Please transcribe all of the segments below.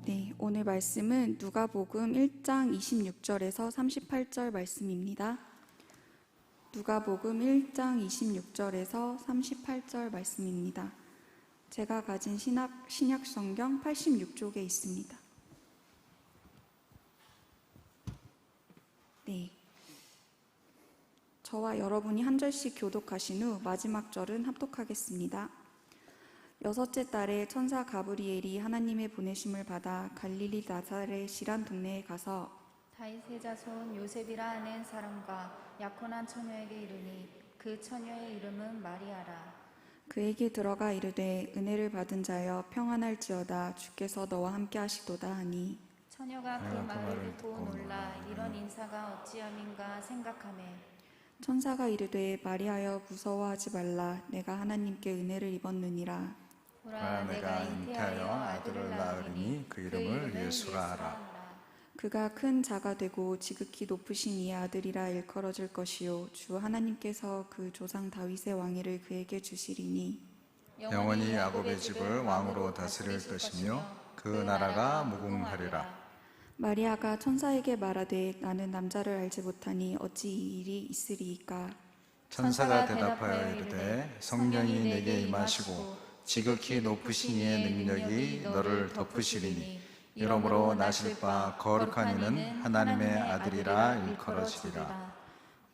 네, 오늘 말씀은 누가복음 1장 26절에서 38절 말씀입니다. 누가복음 1장 26절에서 38절 말씀입니다. 제가 가진 신약 성경 86쪽에 있습니다. 네. 저와 여러분이 한 절씩 교독하신 후 마지막 절은 합독하겠습니다. 여섯째 달에 천사 가브리엘이 하나님의 보내심을 받아 갈릴리 나사렛이란 동네에 가서 다윗의 자손 요셉이라 하는 사람과 약혼한 처녀에게 이르니 그 처녀의 이름은 마리아라. 그에게 들어가 이르되 은혜를 받은 자여 평안할지어다 주께서 너와 함께 하시도다 하니 처녀가 그 말을 듣고 놀라 이런 인사가 어찌함인가 생각하매 천사가 이르되 마리아여 무서워하지 말라 내가 하나님께 은혜를 입었느니라. 보라 내가 잉태하여 아들을 낳으리니 그 이름을 예수라 하라. 그가 큰 자가 되고 지극히 높으신 이의 아들이라 일컬어질 것이요 주 하나님께서 그 조상 다윗의 왕위를 그에게 주시리니 영원히 야곱의 집을 왕으로 다스릴 것이며 그 나라가 무궁하리라. 마리아가 천사에게 말하되 나는 남자를 알지 못하니 어찌 이 일이 있으리이까. 천사가 대답하여 이르되 성령이 내게 임하시고 지극히 높으신 이의 능력이 너를 덮으시리니 이러므로 나실 바 거룩한 이는 하나님의 아들이라 일컬어지리라.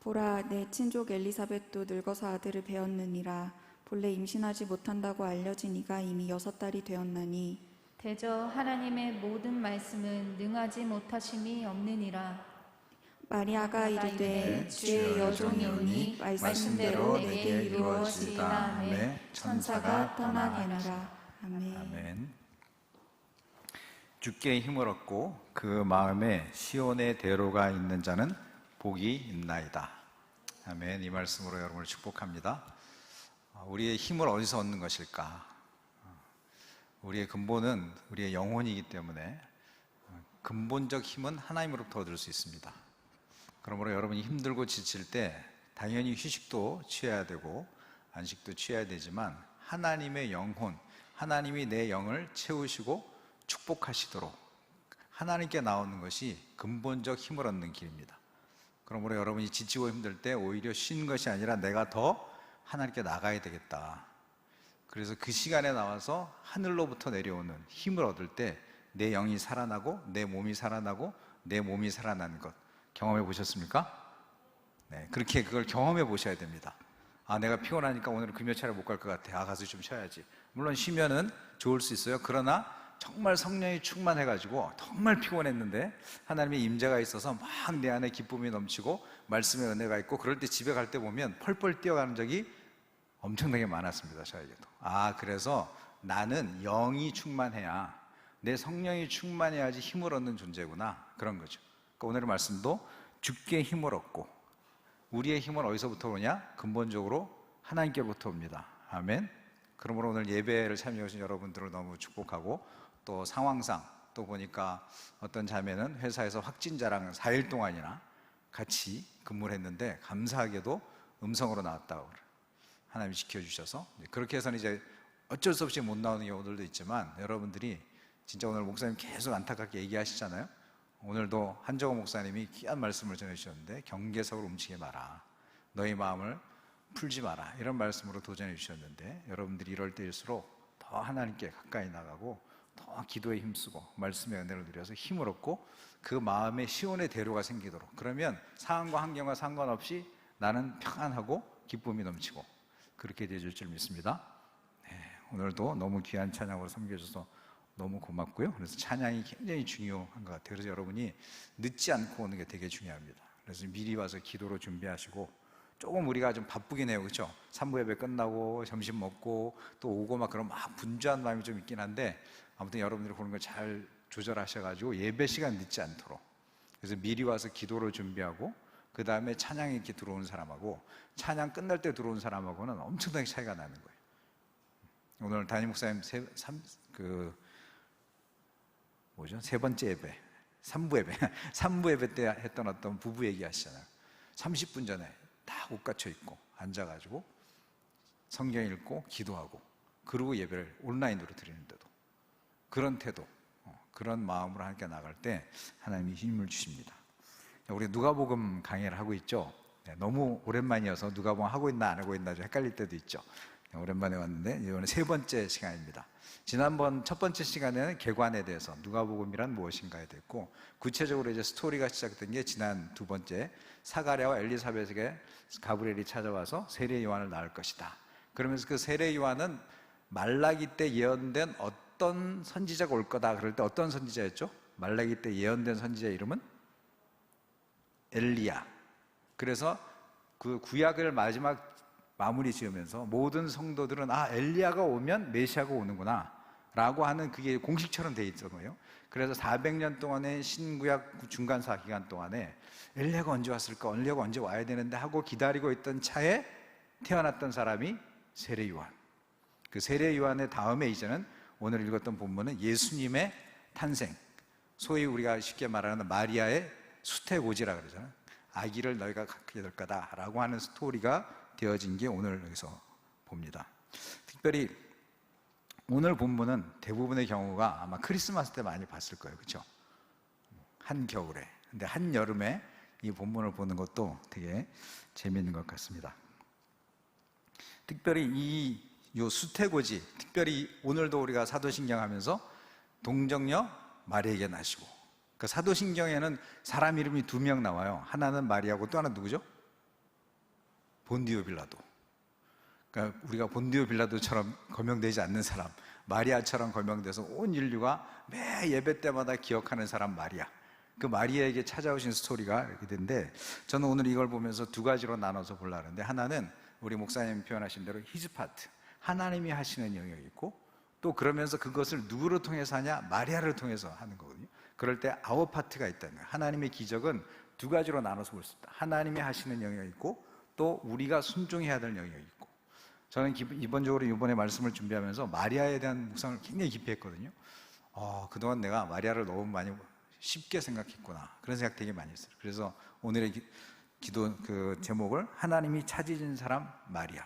보라 내 친족 엘리사벳도 늙어서 아들을 배었느니라. 본래 임신하지 못한다고 알려진 이가 이미 6달이 되었나니 대저 하나님의 모든 말씀은 능하지 못하심이 없느니라. 마리아가 이르되 주의 여종이오니 말씀대로 내게 이루어지리라 하매 천사가 떠나가니라. 아멘. 아멘. 주께 힘을 얻고 그 마음에 시온의 대로가 있는 자는 복이 있나이다. 아멘. 이 말씀으로 여러분을 축복합니다. 우리의 힘을 어디서 얻는 것일까? 우리의 근본은 우리의 영혼이기 때문에 근본적 힘은 하나님으로부터 얻을 수 있습니다. 그러므로 여러분이 힘들고 지칠 때 당연히 휴식도 취해야 되고 안식도 취해야 되지만 하나님의 영혼, 하나님이 내 영을 채우시고 축복하시도록 하나님께 나오는 것이 근본적 힘을 얻는 길입니다. 그러므로 여러분이 지치고 힘들 때 오히려 쉬는 것이 아니라 내가 더 하나님께 나가야 되겠다. 그래서 그 시간에 나와서 하늘로부터 내려오는 힘을 얻을 때 내 영이 살아나고 내 몸이 살아나고 내 몸이 살아나는 것 경험해 보셨습니까? 네, 그렇게 그걸 경험해 보셔야 됩니다. 아, 내가 피곤하니까 오늘은 금요차례 못 갈 것 같아. 가서 좀 쉬어야지. 물론 쉬면은 좋을 수 있어요. 그러나 정말 성령이 충만해가지고 정말 피곤했는데 하나님의 임재가 있어서 막 내 안에 기쁨이 넘치고 말씀의 은혜가 있고 그럴 때 집에 갈 때 보면 펄펄 뛰어가는 적이 엄청나게 많았습니다. 저에게도. 아, 그래서 나는 영이 충만해야 내 성령이 충만해야지 힘을 얻는 존재구나, 그런 거죠. 그러니까 오늘의 말씀도 주께 힘을 얻고, 우리의 힘은 어디서부터 오냐? 근본적으로 하나님께로부터 옵니다. 아멘. 그러므로 오늘 예배를 참여해 주신 여러분들을 너무 축복하고, 또 상황상 또 보니까 어떤 자매는 회사에서 확진자랑 4일 동안이나 같이 근무를 했는데 감사하게도 음성으로 나왔다고 그래요. 하나님이 지켜주셔서. 그렇게 해서는 이제 어쩔 수 없이 못 나오는 경우들도 있지만, 여러분들이 진짜 오늘 목사님 계속 안타깝게 얘기하시잖아요. 오늘도 한정호 목사님이 귀한 말씀을 전해주셨는데, 경계석으로 움직이지 마라, 너희 마음을 풀지 마라, 이런 말씀으로 도전해 주셨는데, 여러분들이 이럴 때일수록 더 하나님께 가까이 나가고 더 기도에 힘쓰고 말씀의 은혜를 누려서 힘을 얻고 그 마음에 시온의 대로가 생기도록, 그러면 상황과 환경과 상관없이 나는 평안하고 기쁨이 넘치고 그렇게 되어줄 줄 믿습니다. 네, 오늘도 너무 귀한 찬양으로 섬겨줘서 너무 고맙고요. 그래서 찬양이 굉장히 중요한 것 같아요. 그래서 여러분이 늦지 않고 오는 게 되게 중요합니다. 그래서 미리 와서 기도로 준비하시고, 조금 우리가 좀 바쁘긴 해요, 그렇죠? 3부 예배 끝나고 점심 먹고 또 오고 막 그런 막 분주한 마음이 좀 있긴 한데, 아무튼 여러분들이 그런 걸 잘 조절하셔가지고 예배 시간 늦지 않도록, 그래서 미리 와서 기도로 준비하고 그 다음에 찬양에 이렇게 들어오는 사람하고 찬양 끝날 때 들어오는 사람하고는 엄청나게 차이가 나는 거예요. 오늘 담임 목사님 세 번째 예배, 3부 예배 때 했던 어떤 부부 얘기 하시잖아요. 30분 전에 다 옷 갖춰 입고 앉아가지고 성경 읽고 기도하고, 그리고 예배를 온라인으로 드리는데도 그런 태도, 그런 마음으로 함께 나갈 때 하나님이 힘을 주십니다. 우리 누가복음 강의를 하고 있죠. 너무 오랜만이어서 누가복음 하고 있나 안 하고 있나 좀 헷갈릴 때도 있죠. 오랜만에 왔는데 이번에 세 번째 시간입니다. 지난번 첫 번째 시간에는 개관에 대해서 누가복음이란 무엇인가에 대했고, 구체적으로 이제 스토리가 시작된 게 지난 두 번째, 사가랴와 엘리사벳에게 가브리엘이 찾아와서 세례 요한을 낳을 것이다. 그러면서 그 세례 요한은 말라기 때 예언된 어떤 선지자가 올 거다. 그럴 때 어떤 선지자였죠? 말라기 때 예언된 선지자의 이름은 엘리야. 그래서 그 구약을 마지막 마무리 지으면서 모든 성도들은 엘리야가 오면 메시아가 오는구나 라고 하는, 그게 공식처럼 돼 있던 거예요. 그래서 400년 동안의 신구약 중간사 기간 동안에 엘리야가 언제 왔을까, 엘리야가 언제 와야 되는데 하고 기다리고 있던 차에 태어났던 사람이 세례 요한. 그 세례 요한의 다음에 이제는 오늘 읽었던 본문은 예수님의 탄생, 소위 우리가 쉽게 말하는 마리아의 수태고지라 그러잖아요. 아기를 너희가 갖게 될 거다라고 하는 스토리가 되어진 게 오늘 여기서 봅니다. 특별히 오늘 본문은 대부분의 경우가 아마 크리스마스 때 많이 봤을 거예요. 그렇죠? 한겨울에. 근데 한여름에 이 본문을 보는 것도 되게 재미있는 것 같습니다. 특별히 이 수태고지, 특별히 오늘도 우리가 사도신경 하면서 동정녀 마리아에게 나시고, 그 사도신경에는 사람 이름이 2명 나와요. 하나는 마리아고 또 하나 누구죠? 본디오 빌라도. 그러니까 우리가 본디오 빌라도처럼 거명되지 않는 사람, 마리아처럼 거명돼서 온 인류가 매 예배 때마다 기억하는 사람 마리아. 그 마리아에게 찾아오신 스토리가 이렇게 된데, 저는 오늘 이걸 보면서 두 가지로 나눠서 보려고 하는데, 하나는 우리 목사님 표현하신 대로 히즈 파트, 하나님이 하시는 영역이 있고, 또 그러면서 그것을 누구를 통해서 하냐? 마리아를 통해서 하는 거거든요. 그럴 때 아워 파트가 있다는 거예요. 하나님의 기적은 두 가지로 나눠서 볼 수 있다. 하나님이 하시는 영역이 있고, 또 우리가 순종해야 될 영역이 있고. 저는 이번적으로 이번에 말씀을 준비하면서 마리아에 대한 묵상을 굉장히 깊이 했거든요. 그동안 내가 마리아를 너무 많이 쉽게 생각했구나, 그런 생각 되게 많이 했어요. 그래서 오늘의 기도 그 제목을 하나님이 찾으신 사람 마리아.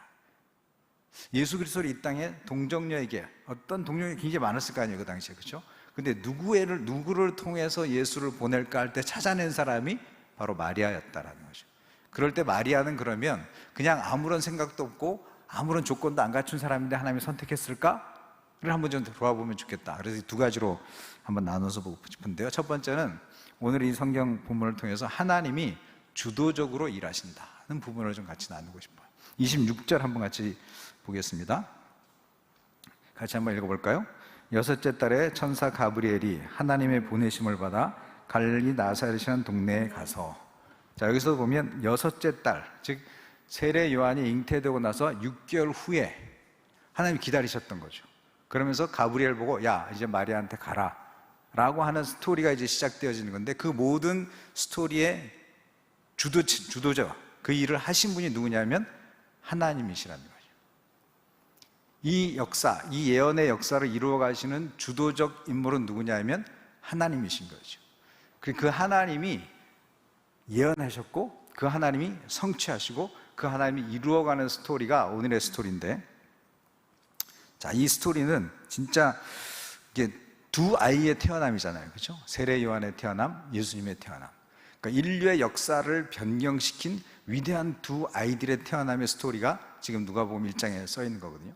예수 그리스도를 이 땅에 동정녀에게, 어떤 동정녀가 굉장히 많았을 거 아니에요, 그 당시에. 그렇죠? 근데 누구를 통해서 예수를 보낼까 할 때 찾아낸 사람이 바로 마리아였다라는 거죠. 그럴 때 마리아는 그러면 그냥 아무런 생각도 없고 아무런 조건도 안 갖춘 사람인데 하나님이 선택했을까를 한번 좀 돌아보면 좋겠다. 그래서 두 가지로 한번 나눠서 보고 싶은데요. 첫 번째는 오늘 이 성경 본문을 통해서 하나님이 주도적으로 일하신다는 부분을 좀 같이 나누고 싶어요. 26절 한번 같이 보겠습니다. 같이 한번 읽어볼까요? 6째 달에 천사 가브리엘이 하나님의 보내심을 받아 갈릴리 나사렛이라는 동네에 가서, 자, 여기서 보면 6째 달, 즉 세례 요한이 잉태되고 나서 6개월 후에 하나님이 기다리셨던 거죠. 그러면서 가브리엘 보고 야, 이제 마리아한테 가라 라고 하는 스토리가 이제 시작되어지는 건데, 그 모든 스토리의 주도자, 그 일을 하신 분이 누구냐면 하나님이시라는 거죠. 이 역사, 이 예언의 역사를 이루어 가시는 주도적 인물은 누구냐면 하나님이신 거죠. 그 하나님이 예언하셨고, 그 하나님이 성취하시고, 그 하나님이 이루어가는 스토리가 오늘의 스토리인데, 자, 이 스토리는 진짜 이게 두 아이의 태어남이잖아요. 그렇죠? 세례 요한의 태어남, 예수님의 태어남. 그러니까 인류의 역사를 변경시킨 위대한 두 아이들의 태어남의 스토리가 지금 누가복음 1장에 써 있는 거거든요.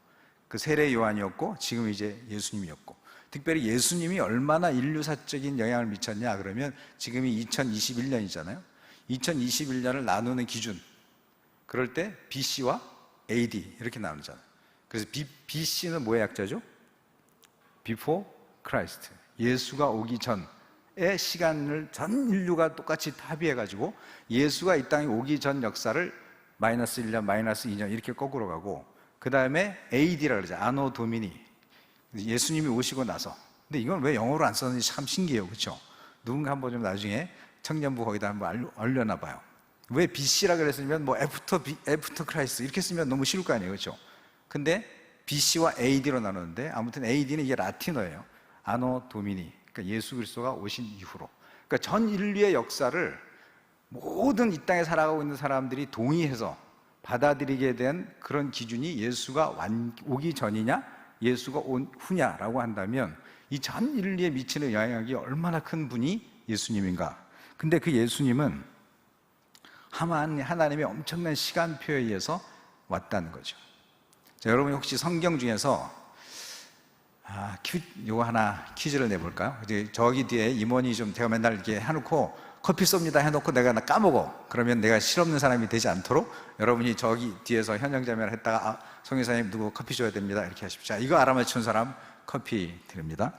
그 세례 요한이었고 지금 이제 예수님이었고, 특별히 예수님이 얼마나 인류사적인 영향을 미쳤냐 그러면 지금이 2021년이잖아요. 2021년을 나누는 기준, 그럴 때 BC와 AD 이렇게 나누잖아요. 그래서 BC는 뭐의 약자죠? Before Christ, 예수가 오기 전의 시간을 전 인류가 똑같이 합의해가지고 예수가 이 땅에 오기 전 역사를 마이너스 1년, 마이너스 2년 이렇게 거꾸로 가고, 그 다음에 AD라 그러죠. 아노 도미니, 예수님이 오시고 나서. 근데 이건 왜 영어로 안 썼는지 참 신기해요. 그렇죠? 누군가 한번 좀 나중에 청년부 거기다 한번 얼려놔 봐요. 왜 BC라 그랬으면 뭐 애프터 크라이스트 이렇게 쓰면 너무 쉬울 거 아니에요. 그렇죠? 근데 BC와 AD로 나누는데, 아무튼 AD는 이게 라틴어예요. 아노 도미니, 그러니까 예수 그리스도가 오신 이후로. 그러니까 전 인류의 역사를 모든 이 땅에 살아가고 있는 사람들이 동의해서 받아들이게 된 그런 기준이 예수가 오기 전이냐 예수가 온 후냐라고 한다면 이 전 인류에 미치는 영향력이 얼마나 큰 분이 예수님인가. 근데 그 예수님은 하나님의 엄청난 시간표에 의해서 왔다는 거죠. 자, 여러분 혹시 성경 중에서 요거 하나 퀴즈를 내볼까요? 저기 뒤에 임원이 좀 제가 맨날 이렇게 해놓고 커피 쏩니다 해놓고 내가 까먹어. 그러면 내가 실없는 사람이 되지 않도록 여러분이 저기 뒤에서 현영자매를 했다가 송 이사님 누구 커피 줘야 됩니다 이렇게 하십시오. 자, 이거 알아맞춘 사람 커피 드립니다.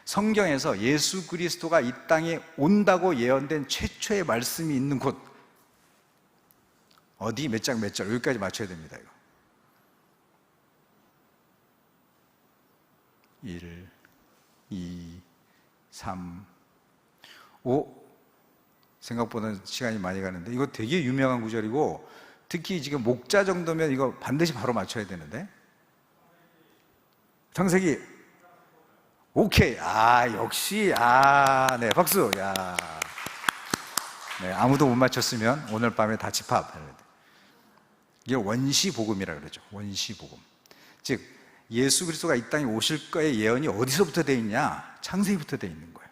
성경에서 예수 그리스도가 이 땅에 온다고 예언된 최초의 말씀이 있는 곳 어디 몇 장 몇 절 여기까지 맞춰야 됩니다. 이거 1, 2, 3, 5 생각보다 시간이 많이 가는데 이거 되게 유명한 구절이고 특히 지금 목자 정도면 이거 반드시 바로 맞춰야 되는데 창세기 오케이. 역시 네, 박수. 네, 아무도 못 맞췄으면 오늘 밤에 다 집합. 이게 원시복음이라 그러죠. 원시복음. 즉 예수 그리스도가 이 땅에 오실 거의 예언이 어디서부터 돼 있냐? 창세기부터 돼 있는 거예요.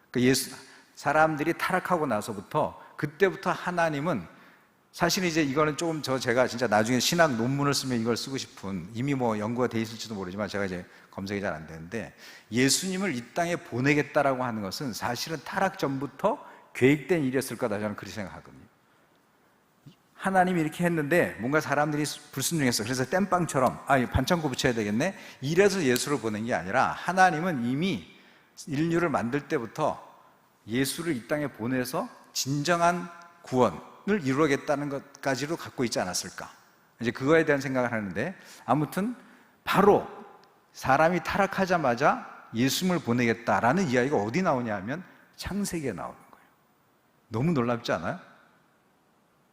그러니까 사람들이 타락하고 나서부터 그때부터 하나님은 사실 이제 이거는 조금 제가 진짜 나중에 신학 논문을 쓰면 이걸 쓰고 싶은 이미 뭐 연구가 돼 있을지도 모르지만 제가 이제 검색이 잘 안 되는데 예수님을 이 땅에 보내겠다라고 하는 것은 사실은 타락 전부터 계획된 일이었을 거다 저는 그렇게 생각하거든요. 하나님이 이렇게 했는데 뭔가 사람들이 불순종했어. 그래서 땜빵처럼 반창고 붙여야 되겠네. 이래서 예수를 보낸 게 아니라 하나님은 이미 인류를 만들 때부터 예수를 이 땅에 보내서 진정한 구원을 이루겠다는 것까지도 갖고 있지 않았을까. 이제 그거에 대한 생각을 하는데 아무튼 바로 사람이 타락하자마자 예수님을 보내겠다라는 이야기가 어디 나오냐 하면 창세기에 나오는 거예요. 너무 놀랍지 않아요?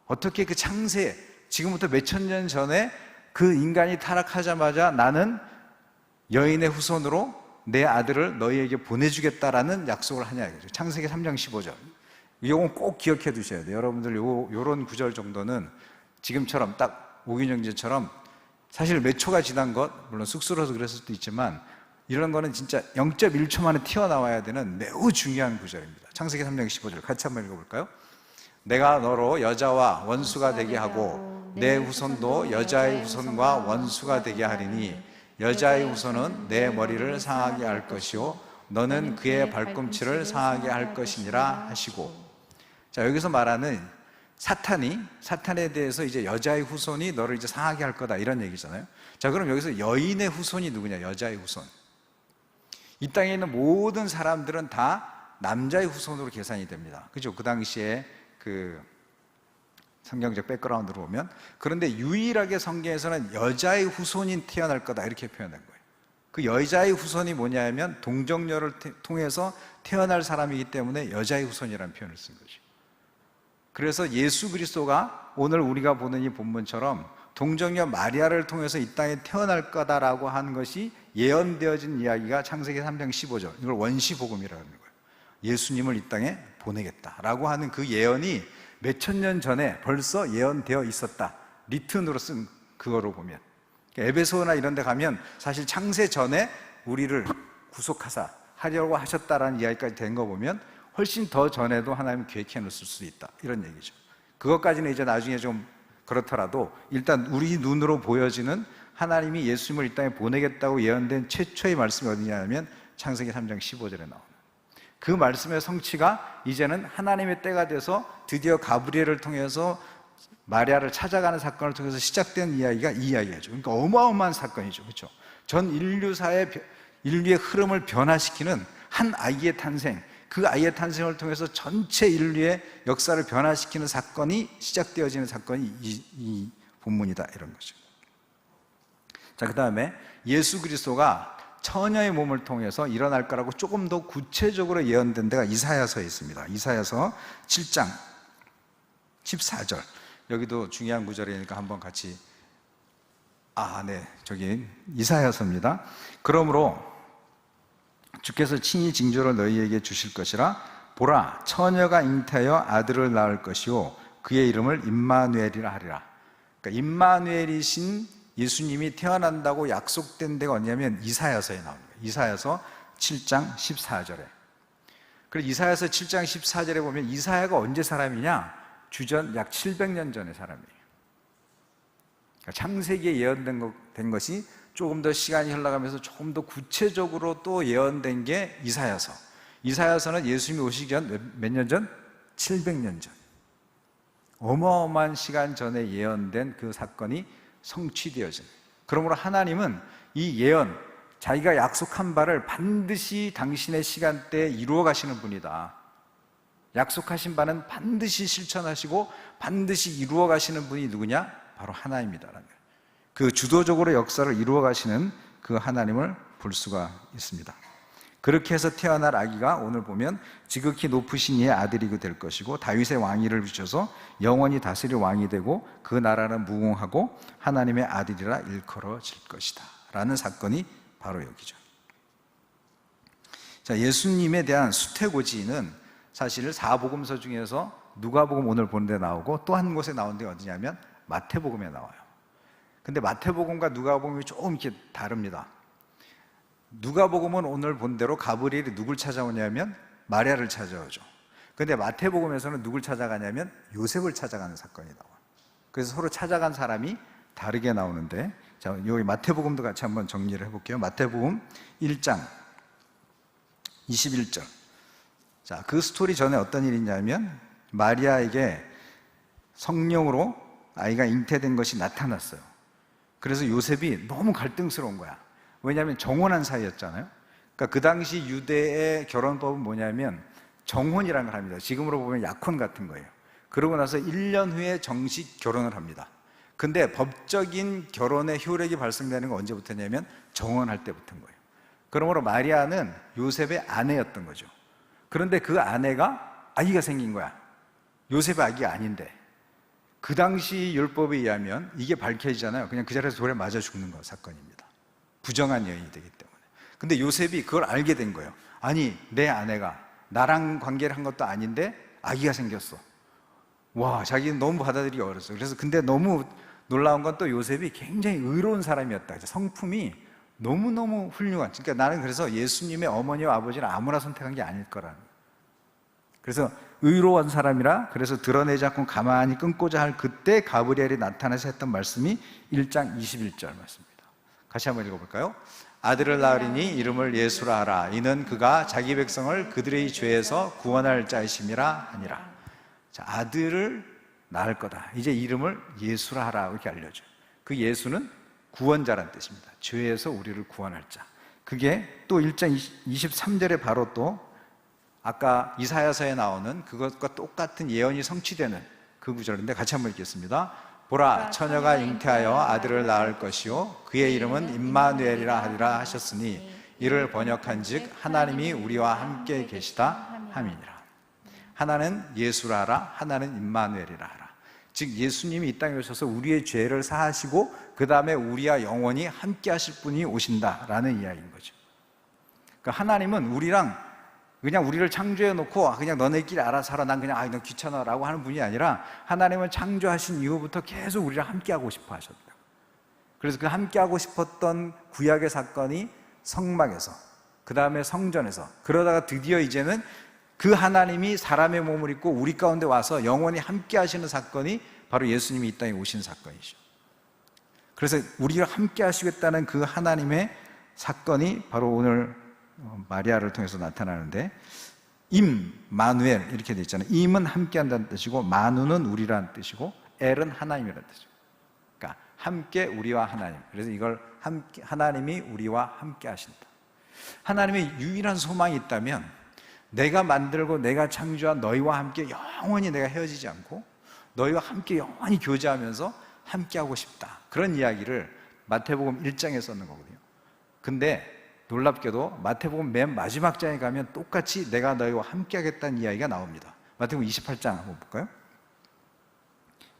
어떻게 그 창세, 지금부터 몇천 년 전에 그 인간이 타락하자마자 나는 여인의 후손으로 내 아들을 너희에게 보내주겠다라는 약속을 하냐 이거죠. 창세기 3장 15절. 이건 꼭 기억해 두셔야 돼요. 여러분들 요런 구절 정도는 지금처럼 딱 오균영제처럼 사실 몇 초가 지난 것, 물론 쑥스러워서 그랬을 수도 있지만 이런 거는 진짜 0.1초 만에 튀어나와야 되는 매우 중요한 구절입니다. 창세기 3장 15절 같이 한번 읽어볼까요? 내가 너로 여자와 원수가 되게 하고 내 후손도 여자의 후손과 원수가 되게 하리니 여자의 후손은 내 머리를 상하게 할 것이요 너는 그의 발꿈치를 상하게 할 것이니라 하시고. 자, 여기서 말하는 사탄에 대해서 이제 여자의 후손이 너를 이제 상하게 할 거다 이런 얘기잖아요. 자, 그럼 여기서 여인의 후손이 누구냐? 여자의 후손. 이 땅에 있는 모든 사람들은 다 남자의 후손으로 계산이 됩니다. 그죠? 그 당시에 그 성경적 백그라운드로 보면. 그런데 유일하게 성경에서는 여자의 후손이 태어날 거다 이렇게 표현한 거예요. 그 여자의 후손이 뭐냐면 동정녀를 통해서 태어날 사람이기 때문에 여자의 후손이라는 표현을 쓴 거죠. 그래서 예수 그리스도가 오늘 우리가 보는 이 본문처럼 동정녀 마리아를 통해서 이 땅에 태어날 거다라고 하는 것이 예언되어진 이야기가 창세기 3장 15절. 이걸 원시복음이라고 하는 거예요. 예수님을 이 땅에 보내겠다라고 하는 그 예언이 몇천 년 전에 벌써 예언되어 있었다. 리튼으로 쓴 그거로 보면 에베소나 이런 데 가면 사실 창세 전에 우리를 구속하사 하려고 하셨다라는 이야기까지 된 거 보면 훨씬 더 전에도 하나님이 계획해 놓을 수 있다 이런 얘기죠. 그것까지는 이제 나중에 좀 그렇더라도 일단 우리 눈으로 보여지는 하나님이 예수님을 이 땅에 보내겠다고 예언된 최초의 말씀이 어디냐면 창세기 3장 15절에 나오는 그 말씀의 성취가 이제는 하나님의 때가 돼서 드디어 가브리엘을 통해서 마리아를 찾아가는 사건을 통해서 시작된 이야기가 이 이야기죠. 그러니까 어마어마한 사건이죠. 그렇죠? 전 인류의 흐름을 변화시키는 한 아이의 탄생, 그 아이의 탄생을 통해서 전체 인류의 역사를 변화시키는 사건이 시작되어지는 사건이 이 본문이다 이런 거죠. 자, 그 다음에 예수 그리스도가 처녀의 몸을 통해서 일어날 거라고 조금 더 구체적으로 예언된 데가 이사야서에 있습니다. 이사야서 7장 14절. 여기도 중요한 구절이니까 한번 같이 저기 이사야서입니다. 그러므로 주께서 친히 징조를 너희에게 주실 것이라. 보라, 처녀가 잉태하여 아들을 낳을 것이요 그의 이름을 임마누엘이라 하리라. 그러니까 임마누엘이신 예수님이 태어난다고 약속된 데가 어디냐면 이사야서에 나옵니다. 이사야서 7장 14절에. 그래서 이사야서 7장 14절에 보면 이사야가 언제 사람이냐? 주전 약 700년 전의 사람이에요. 그러니까 창세기에 예언된 것이 조금 더 시간이 흘러가면서 조금 더 구체적으로 또 예언된 게 이사야서. 이사야서는 예수님이 오시기 전 몇 년 전? 700년 전. 어마어마한 시간 전에 예언된 그 사건이 성취되어진. 그러므로 하나님은 이 예언, 자기가 약속한 바를 반드시 당신의 시간대에 이루어 가시는 분이다. 약속하신 바는 반드시 실천하시고 반드시 이루어 가시는 분이 누구냐? 바로 하나님이다라는 거예요. 그 주도적으로 역사를 이루어 가시는 그 하나님을 볼 수가 있습니다. 그렇게 해서 태어날 아기가 오늘 보면 지극히 높으신 이의 아들이 될 것이고 다윗의 왕위를 비춰서 영원히 다스릴 왕이 되고 그 나라는 무궁하고 하나님의 아들이라 일컬어질 것이다 라는 사건이 바로 여기죠. 자, 예수님에 대한 수태고지는 사실 사복음서 중에서 누가복음 오늘 본 데 나오고 또 한 곳에 나온 데 어디냐면 마태복음에 나와요. 근데 마태복음과 누가복음이 조금 이렇게 다릅니다. 누가복음은 오늘 본 대로 가브리엘이 누굴 찾아오냐면 마리아를 찾아오죠. 근데 마태복음에서는 누굴 찾아가냐면 요셉을 찾아가는 사건이 나와요. 그래서 서로 찾아간 사람이 다르게 나오는데, 자, 여기 마태복음도 같이 한번 정리를 해볼게요. 마태복음 1장 21절. 자, 그 스토리 전에 어떤 일이 있냐면 마리아에게 성령으로 아이가 잉태된 것이 나타났어요. 그래서 요셉이 너무 갈등스러운 거야. 왜냐하면 정혼한 사이였잖아요. 그러니까 그 당시 유대의 결혼법은 뭐냐면 정혼이라는 걸 합니다. 지금으로 보면 약혼 같은 거예요. 그러고 나서 1년 후에 정식 결혼을 합니다. 근데 법적인 결혼의 효력이 발생되는 건 언제부터냐면 정혼할 때부터인 거예요. 그러므로 마리아는 요셉의 아내였던 거죠. 그런데 그 아내가 아기가 생긴 거야. 요셉의 아기가 아닌데. 그 당시 율법에 의하면 이게 밝혀지잖아요. 그냥 그 자리에서 돌에 맞아 죽는 거 사건입니다. 부정한 여인이 되기 때문에. 근데 요셉이 그걸 알게 된 거예요. 아니, 내 아내가 나랑 관계를 한 것도 아닌데 아기가 생겼어. 와, 자기는 너무 받아들이기 어려웠어요. 그래서 근데 너무 놀라운 건 또 요셉이 굉장히 의로운 사람이었다. 성품이 너무너무 훌륭한. 그러니까 나는 그래서 예수님의 어머니와 아버지는 아무나 선택한 게 아닐 거라는 거예요. 그래서 의로운 사람이라 그래서 드러내지 않고 가만히 끊고자 할 그때 가브리엘이 나타나서 했던 말씀이 1장 21절 말씀입니다. 같이 한번 읽어볼까요? 아들을 낳으리니 이름을 예수라 하라. 이는 그가 자기 백성을 그들의 죄에서 구원할 자이심이라 하니라. 자, 아들을 낳을 거다. 이제 이름을 예수라 하라 이렇게 알려줘요. 그 예수는 구원자란 뜻입니다. 죄에서 우리를 구원할 자. 그게 또 1장 23절에 바로 또 아까 이사야서에 나오는 그것과 똑같은 예언이 성취되는 그 구절인데 같이 한번 읽겠습니다. 보라, 처녀가 잉태하여 아들을 낳을 것이요 그의 이름은 임마누엘이라 하리라 하셨으니 이를 번역한즉 하나님이 우리와 함께 계시다 함이니라. 하나는 예수라 하라, 하나는 임마누엘이라 하라. 즉 예수님이 이 땅에 오셔서 우리의 죄를 사하시고 그 다음에 우리와 영원히 함께 하실 분이 오신다라는 이야기인 거죠. 그러니까 하나님은 우리랑 그냥 우리를 창조해 놓고 그냥 너네끼리 알아서 살아, 난 그냥 너 귀찮아 라고 하는 분이 아니라 하나님은 창조하신 이후부터 계속 우리랑 함께하고 싶어 하셨다. 그래서 그 함께하고 싶었던 구약의 사건이 성막에서, 그 다음에 성전에서, 그러다가 드디어 이제는 그 하나님이 사람의 몸을 입고 우리 가운데 와서 영원히 함께 하시는 사건이 바로 예수님이 이 땅에 오신 사건이죠. 그래서 우리가 함께 하시겠다는 그 하나님의 사건이 바로 오늘 마리아를 통해서 나타나는데, 임마누엘 이렇게 돼 있잖아요. 임은 함께 한다는 뜻이고 마누는 우리라는 뜻이고 엘은 하나님이라는 뜻이죠. 그러니까 함께 우리와 하나님. 그래서 이걸 함께, 하나님이 우리와 함께 하신다. 하나님의 유일한 소망이 있다면 내가 만들고 내가 창조한 너희와 함께 영원히 내가 헤어지지 않고 너희와 함께 영원히 교제하면서 함께하고 싶다. 그런 이야기를 마태복음 1장에 썼는 거거든요. 근데 놀랍게도 마태복음 맨 마지막 장에 가면 똑같이 내가 너희와 함께하겠다는 이야기가 나옵니다. 마태복음 28장 한번 볼까요?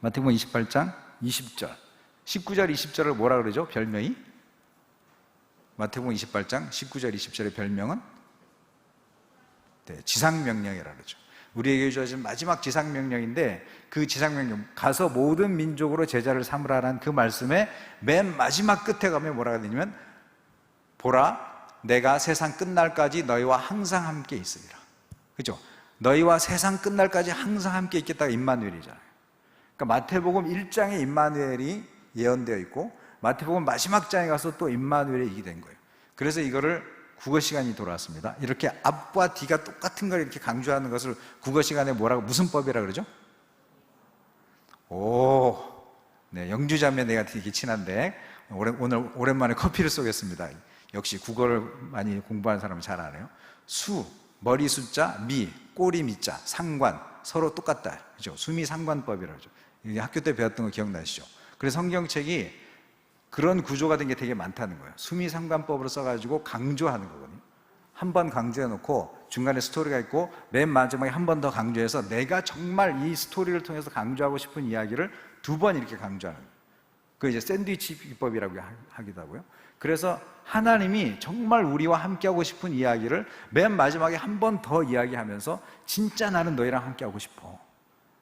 마태복음 28장 20절 19절 20절을 뭐라 그러죠? 별명이? 마태복음 28장 19절 20절의 별명은 지상명령이라고 그러죠. 우리에게 주어진 마지막 지상명령인데, 그 지상명령, 가서 모든 민족으로 제자를 삼으라는 그 말씀에 맨 마지막 끝에 가면 뭐라고 되냐면, 보라, 내가 세상 끝날까지 너희와 항상 함께 있으리라. 그죠? 너희와 세상 끝날까지 항상 함께 있겠다가 임마누엘이잖아요. 그러니까 마태복음 1장에 임마누엘이 예언되어 있고, 마태복음 마지막 장에 가서 또 임마누엘이 이게 된 거예요. 그래서 이거를 국어 시간이 돌아왔습니다. 이렇게 앞과 뒤가 똑같은 걸 이렇게 강조하는 것을 국어 시간에 뭐라고, 무슨 법이라 그러죠? 네, 영주자매 내가 되게 친한데 오늘 오랜만에 커피를 쏘겠습니다. 역시 국어를 많이 공부하는 사람은 잘 알아요. 수, 머리 숫자, 미, 꼬리 미자, 상관, 서로 똑같다. 그죠? 수미상관법이라고 하죠. 이게 학교 때 배웠던 거 기억나시죠? 그래서 성경책이 그런 구조가 된 게 되게 많다는 거예요. 수미상관법으로 써가지고 강조하는 거거든요. 한 번 강조해놓고 중간에 스토리가 있고 맨 마지막에 한 번 더 강조해서 내가 정말 이 스토리를 통해서 강조하고 싶은 이야기를 두 번 이렇게 강조하는 거예요. 그게 이제 샌드위치 비법이라고 하기도 하고요. 그래서 하나님이 정말 우리와 함께하고 싶은 이야기를 맨 마지막에 한 번 더 이야기하면서 진짜 나는 너희랑 함께하고 싶어,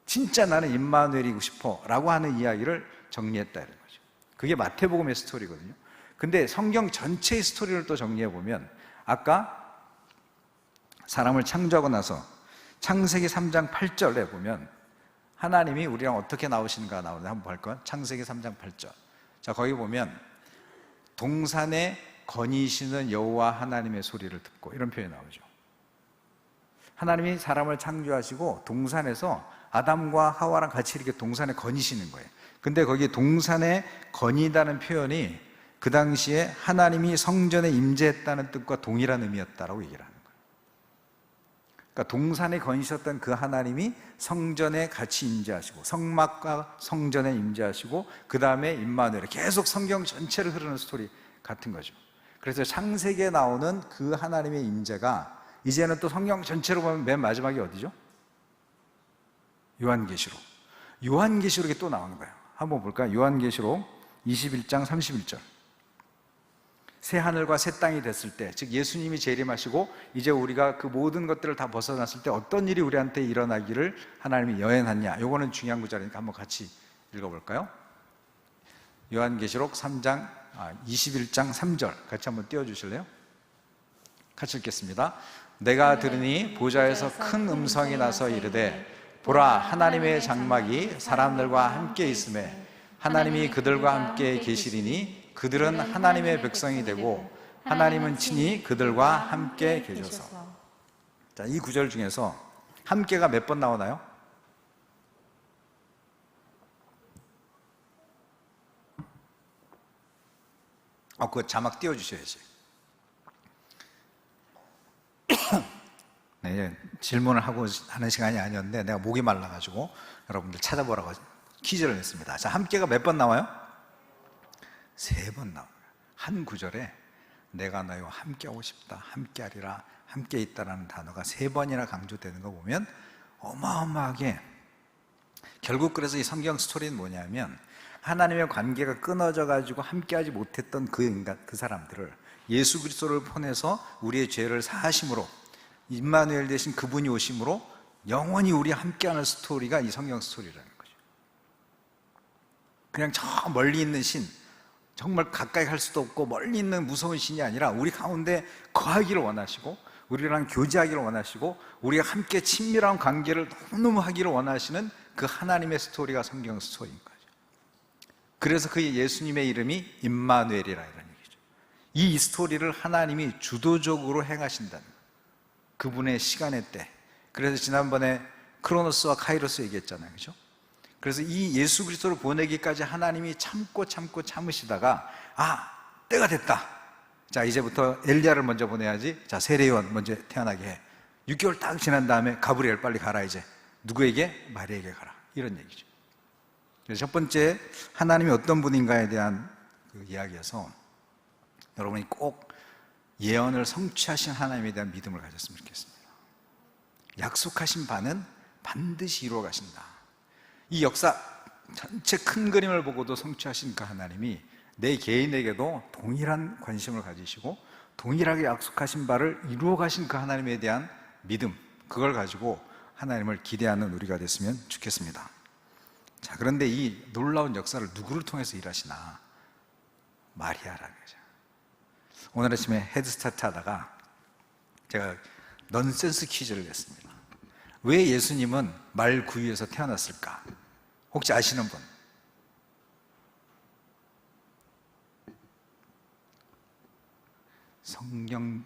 진짜 나는 임마누엘이고 싶어 라고 하는 이야기를 정리했다 이런 거죠. 그게 마태복음의 스토리거든요. 근데 성경 전체의 스토리를 또 정리해보면, 아까 사람을 창조하고 나서 창세기 3장 8절에 보면 하나님이 우리랑 어떻게 나오시는가 나오는데, 한번 볼까요? 창세기 3장 8절. 자, 거기 보면 동산에 거니시는 여호와 하나님의 소리를 듣고, 이런 표현이 나오죠. 하나님이 사람을 창조하시고 동산에서 아담과 하와랑 같이 이렇게 동산에 거니시는 거예요. 근데 거기 동산에 거니다는 표현이 그 당시에 하나님이 성전에 임재했다는 뜻과 동일한 의미였다라고 얘기를 하는 거예요. 그러니까 동산에 거니셨던 그 하나님이 성전에 같이 임재하시고, 성막과 성전에 임재하시고, 그 다음에 임마누엘, 계속 성경 전체를 흐르는 스토리 같은 거죠. 그래서 창세기에 나오는 그 하나님의 임재가 이제는 또 성경 전체로 보면 맨 마지막이 어디죠? 요한계시록. 요한계시록이 또 나오는 거예요. 한번 볼까요? 요한계시록 21장 31절. 새 하늘과 새 땅이 됐을 때, 즉 예수님이 재림하시고 이제 우리가 그 모든 것들을 다 벗어났을 때 어떤 일이 우리한테 일어나기를 하나님이 여행하냐, 요거는 중요한 구절이니까 한번 같이 읽어볼까요? 요한계시록 21장 3절 같이 한번 띄워주실래요? 같이 읽겠습니다. 내가 들으니 보좌에서 큰 음성이 나서 이르되, 보라, 하나님의 장막이 사람들과 함께 있음에 하나님이 그들과 함께 계시리니 그들은 하나님의 백성이 되고 하나님은 친히 그들과 함께 계셔서. 자, 이 구절 중에서 함께가 몇 번 나오나요? 그거 자막 띄워주셔야지. 네, 질문을 하고 하는 시간이 아니었는데 내가 목이 말라가지고 여러분들 찾아보라고 퀴즈를 냈습니다. 자, 함께가 몇 번 나와요? 3번 나와요. 한 구절에 내가 너희와 함께하고 싶다, 함께하리라, 함께 있다라는 단어가 3번이나 강조되는 거 보면 어마어마하게, 결국 그래서 이 성경 스토리는 뭐냐면 하나님의 관계가 끊어져 가지고 함께하지 못했던 그 인간, 그 사람들을 예수 그리스도를 보내서 우리의 죄를 사하심으로, 임마누엘 대신 그분이 오심으로 영원히 우리와 함께하는 스토리가 이 성경 스토리라는 거죠. 그냥 저 멀리 있는 신, 정말 가까이 갈 수도 없고 멀리 있는 무서운 신이 아니라 우리 가운데 거하기를 원하시고 우리랑 교제하기를 원하시고 우리가 함께 친밀한 관계를 너무너무 하기를 원하시는 그 하나님의 스토리가 성경 스토리인 거죠. 그래서 그 예수님의 이름이 임마누엘이라 이런 얘기죠. 이 스토리를 하나님이 주도적으로 행하신다는 거예요. 그분의 시간의 때. 그래서 지난번에 크로노스와 카이로스 얘기했잖아요, 그렇죠? 그래서 이 예수 그리스도를 보내기까지 하나님이 참으시다가 때가 됐다. 자, 이제부터 엘리야를 먼저 보내야지. 자, 세례요한 먼저 태어나게 해. 6개월 딱 지난 다음에 가브리엘 빨리 가라. 이제 누구에게? 마리아에게 가라. 이런 얘기죠. 그래서 첫 번째, 하나님이 어떤 분인가에 대한 그 이야기에서 여러분이 꼭 예언을 성취하신 하나님에 대한 믿음을 가졌으면 좋겠습니다. 약속하신 바는 반드시 이루어 가신다. 이 역사 전체 큰 그림을 보고도 성취하신 그 하나님이 내 개인에게도 동일한 관심을 가지시고 동일하게 약속하신 바를 이루어 가신 그 하나님에 대한 믿음, 그걸 가지고 하나님을 기대하는 우리가 됐으면 좋겠습니다. 자, 그런데 이 놀라운 역사를 누구를 통해서 일하시나? 마리아라는 거죠. 오늘 아침에 헤드스타트 하다가 제가 넌센스 퀴즈를 냈습니다. 왜 예수님은 말 구유에서 태어났을까? 혹시 아시는 분? 성경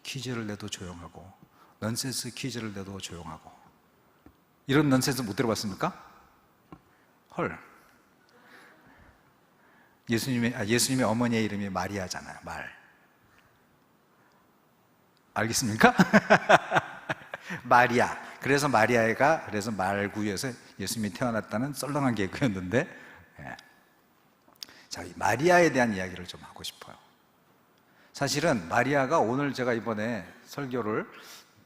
퀴즈를 내도 조용하고 넌센스 퀴즈를 내도 조용하고, 이런 넌센스 못 들어봤습니까? 헐, 예수님의 어머니의 이름이 마리아잖아요. 말 알겠습니까? 마리아. 그래서 마리아가 그래서 말구유에서 예수님이 태어났다는 썰렁한 개그였는데, 자, 이 마리아에 대한 이야기를 좀 하고 싶어요. 사실은 마리아가 오늘 제가 이번에 설교를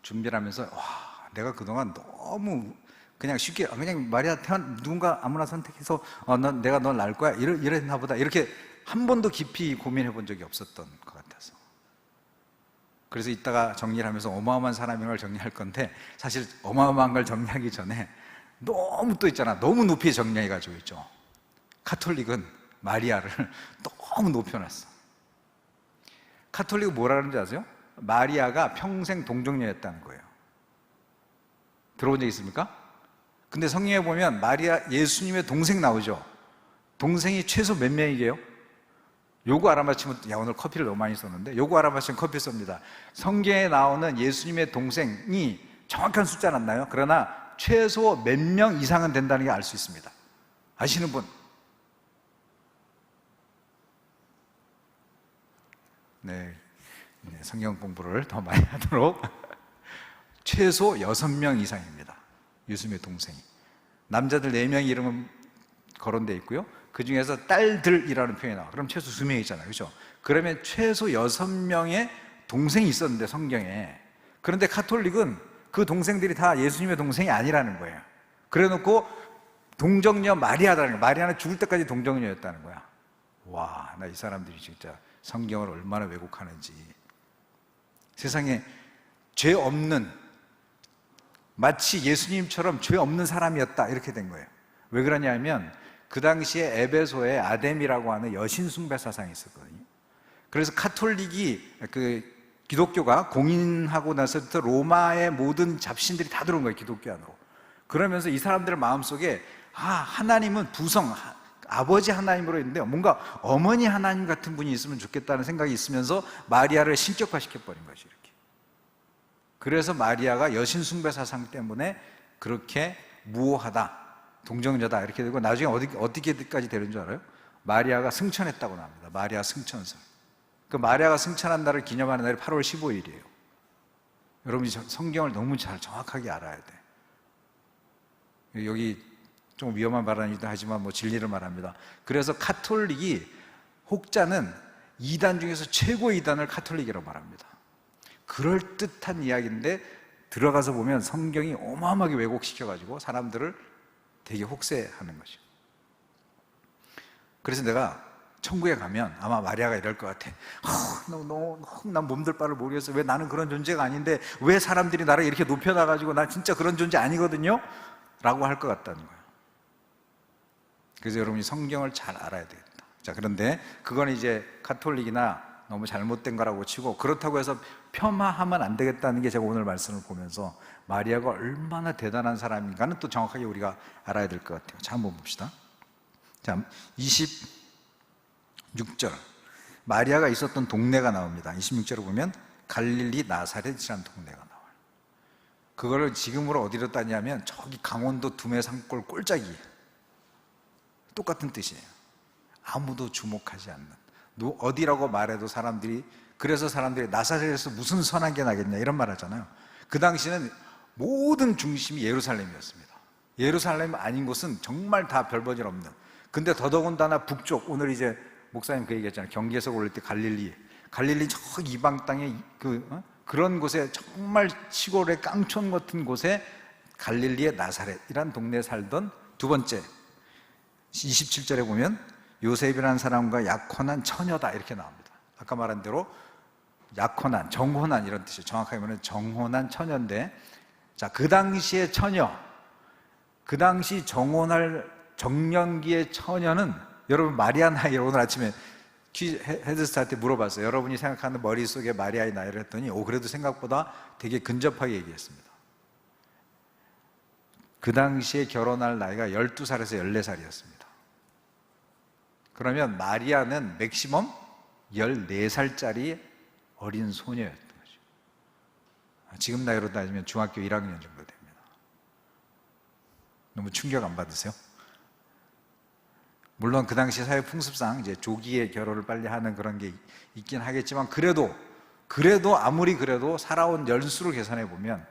준비를 하면서 내가 그동안 너무 그냥 쉽게 그냥 마리아 누군가 아무나 선택해서 내가 널 낳을 거야 이랬나 보다, 이렇게 한 번도 깊이 고민해 본 적이 없었던 것 같아서, 그래서 이따가 정리를 하면서 어마어마한 사람인 걸 정리할 건데, 사실 어마어마한 걸 정리하기 전에 너무 또 있잖아, 너무 높이 정리해 가지고 있죠. 카톨릭은 마리아를 너무 높여놨어. 카톨릭은 뭐라 그러는지 아세요? 마리아가 평생 동정녀였다는 거예요. 들어본 적 있습니까? 근데 성경에 보면 예수님의 동생 나오죠. 동생이 최소 몇 명이게요? 요거 알아맞히면, 야, 오늘 커피를 너무 많이 썼는데, 요거 알아맞히면 커피 쏩니다. 성경에 나오는 예수님의 동생이 정확한 숫자는 안 나요. 그러나 최소 몇 명 이상은 된다는 게 알 수 있습니다. 아시는 분? 네, 성경 공부를 더 많이 하도록. 최소 6명 이상입니다. 예수님의 동생이. 남자들 4명의 이름은 거론되어 있고요. 그 중에서 딸들이라는 표현이 나와. 그럼 최소 2명이잖아요. 그렇죠? 그러면 최소 6명의 동생이 있었는데, 성경에. 그런데 카톨릭은 그 동생들이 다 예수님의 동생이 아니라는 거예요. 그래 놓고 동정녀 마리아라는 거예요. 마리아는 죽을 때까지 동정녀였다는 거야. 와, 나 이 사람들이 진짜 성경을 얼마나 왜곡하는지. 세상에 죄 없는, 마치 예수님처럼 죄 없는 사람이었다, 이렇게 된 거예요. 왜 그러냐면 그 당시에 에베소에 아뎀이라고 하는 여신 숭배 사상이 있었거든요. 그래서 카톨릭이, 기독교가 공인하고 나서부터 로마의 모든 잡신들이 다 들어온 거예요, 기독교 안으로. 그러면서 이 사람들 마음속에 하나님은 부성, 아버지 하나님으로 있는데 뭔가 어머니 하나님 같은 분이 있으면 좋겠다는 생각이 있으면서 마리아를 신격화시켜버린 거죠, 이렇게. 그래서 마리아가 여신 숭배 사상 때문에 그렇게 무오하다, 동정녀다 이렇게 되고, 나중에 어디까지 되는 줄 알아요? 마리아가 승천했다고 나옵니다. 마리아 승천설. 그 마리아가 승천한 날을 기념하는 날이 8월 15일이에요. 여러분이 성경을 너무 잘 정확하게 알아야 돼. 여기 좀 위험한 발언이기도 하지만 진리를 말합니다. 그래서 카톨릭이, 혹자는 이단 중에서 최고의 이단을 카톨릭이라고 말합니다. 그럴듯한 이야기인데 들어가서 보면 성경이 어마어마하게 왜곡시켜가지고 사람들을 되게 혹세하는 거죠. 그래서 내가 천국에 가면 아마 마리아가 이럴 것 같아. 난 몸둘 바를 모르겠어. 왜 나는 그런 존재가 아닌데 왜 사람들이 나를 이렇게 높여놔가지고 나 진짜 그런 존재 아니거든요? 라고 할 것 같다는 거예요. 그래서 여러분이 성경을 잘 알아야 되겠다. 자, 그런데 그건 이제 카톨릭이나 너무 잘못된 거라고 치고, 그렇다고 해서 폄하하면 안 되겠다는 게 제가 오늘 말씀을 보면서 마리아가 얼마나 대단한 사람인가는 또 정확하게 우리가 알아야 될 것 같아요. 자, 한번 봅시다. 자, 26절 마리아가 있었던 동네가 나옵니다. 26절을 보면 갈릴리 나사렛이라는 동네가 나와요. 그거를 지금으로 어디로 따냐면 저기 강원도 두메 산골 꼴짜기, 똑같은 뜻이에요. 아무도 주목하지 않는, 어디라고 말해도 사람들이, 그래서 사람들이 나사렛에서 무슨 선한 게 나겠냐 이런 말 하잖아요. 그 당시는 모든 중심이 예루살렘이었습니다. 예루살렘 아닌 곳은 정말 다 별 볼 일 없는. 근데 더더군다나 북쪽, 오늘 이제 목사님 그 얘기했잖아요. 경계에서 올릴 때 갈릴리 저 이방 땅에 그런 곳에, 정말 시골의 깡촌 같은 곳에 갈릴리의 나사렛이란 동네에 살던, 두 번째 27절에 보면 요셉이라는 사람과 약혼한 처녀다 이렇게 나옵니다. 아까 말한 대로 약혼한, 정혼한 이런 뜻이에요. 정확하게 말하면 정혼한 처녀인데, 자, 그 당시의 처녀, 그 당시 정혼할 정년기의 처녀는 여러분 마리아 나이를 오늘 아침에 헤드스타한테 물어봤어요. 여러분이 생각하는 머릿속에 마리아의 나이를 했더니 그래도 생각보다 되게 근접하게 얘기했습니다. 그 당시에 결혼할 나이가 12살에서 14살이었습니다. 그러면 마리아는 맥시멈 14살짜리 어린 소녀였던 거죠. 지금 나이로 따지면 중학교 1학년 정도 됩니다. 너무 충격 안 받으세요? 물론 그 당시 사회 풍습상 이제 조기에 결혼을 빨리 하는 그런 게 있긴 하겠지만 그래도 아무리 그래도 살아온 연수를 계산해 보면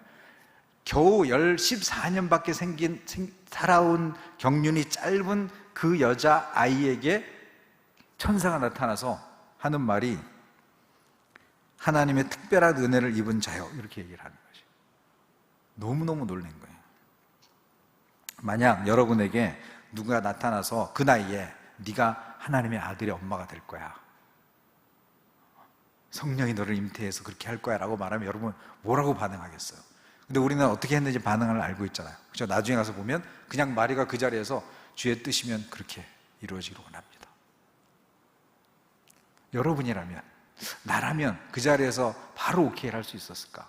겨우 14년밖에 살아온 경륜이 짧은 그 여자 아이에게 천사가 나타나서 하는 말이 하나님의 특별한 은혜를 입은 자요, 이렇게 얘기를 하는 거죠. 너무너무 놀란 거예요. 만약 여러분에게 누가 나타나서 그 나이에 네가 하나님의 아들의 엄마가 될 거야, 성령이 너를 잉태해서 그렇게 할 거야 라고 말하면 여러분 뭐라고 반응하겠어요? 근데 우리는 어떻게 했는지 반응을 알고 있잖아요. 그렇죠? 나중에 가서 보면 그냥 마리가 그 자리에서 주의 뜻이면 그렇게 이루어지려고 합니다. 여러분이라면, 나라면 그 자리에서 바로 오케이를 할 수 있었을까?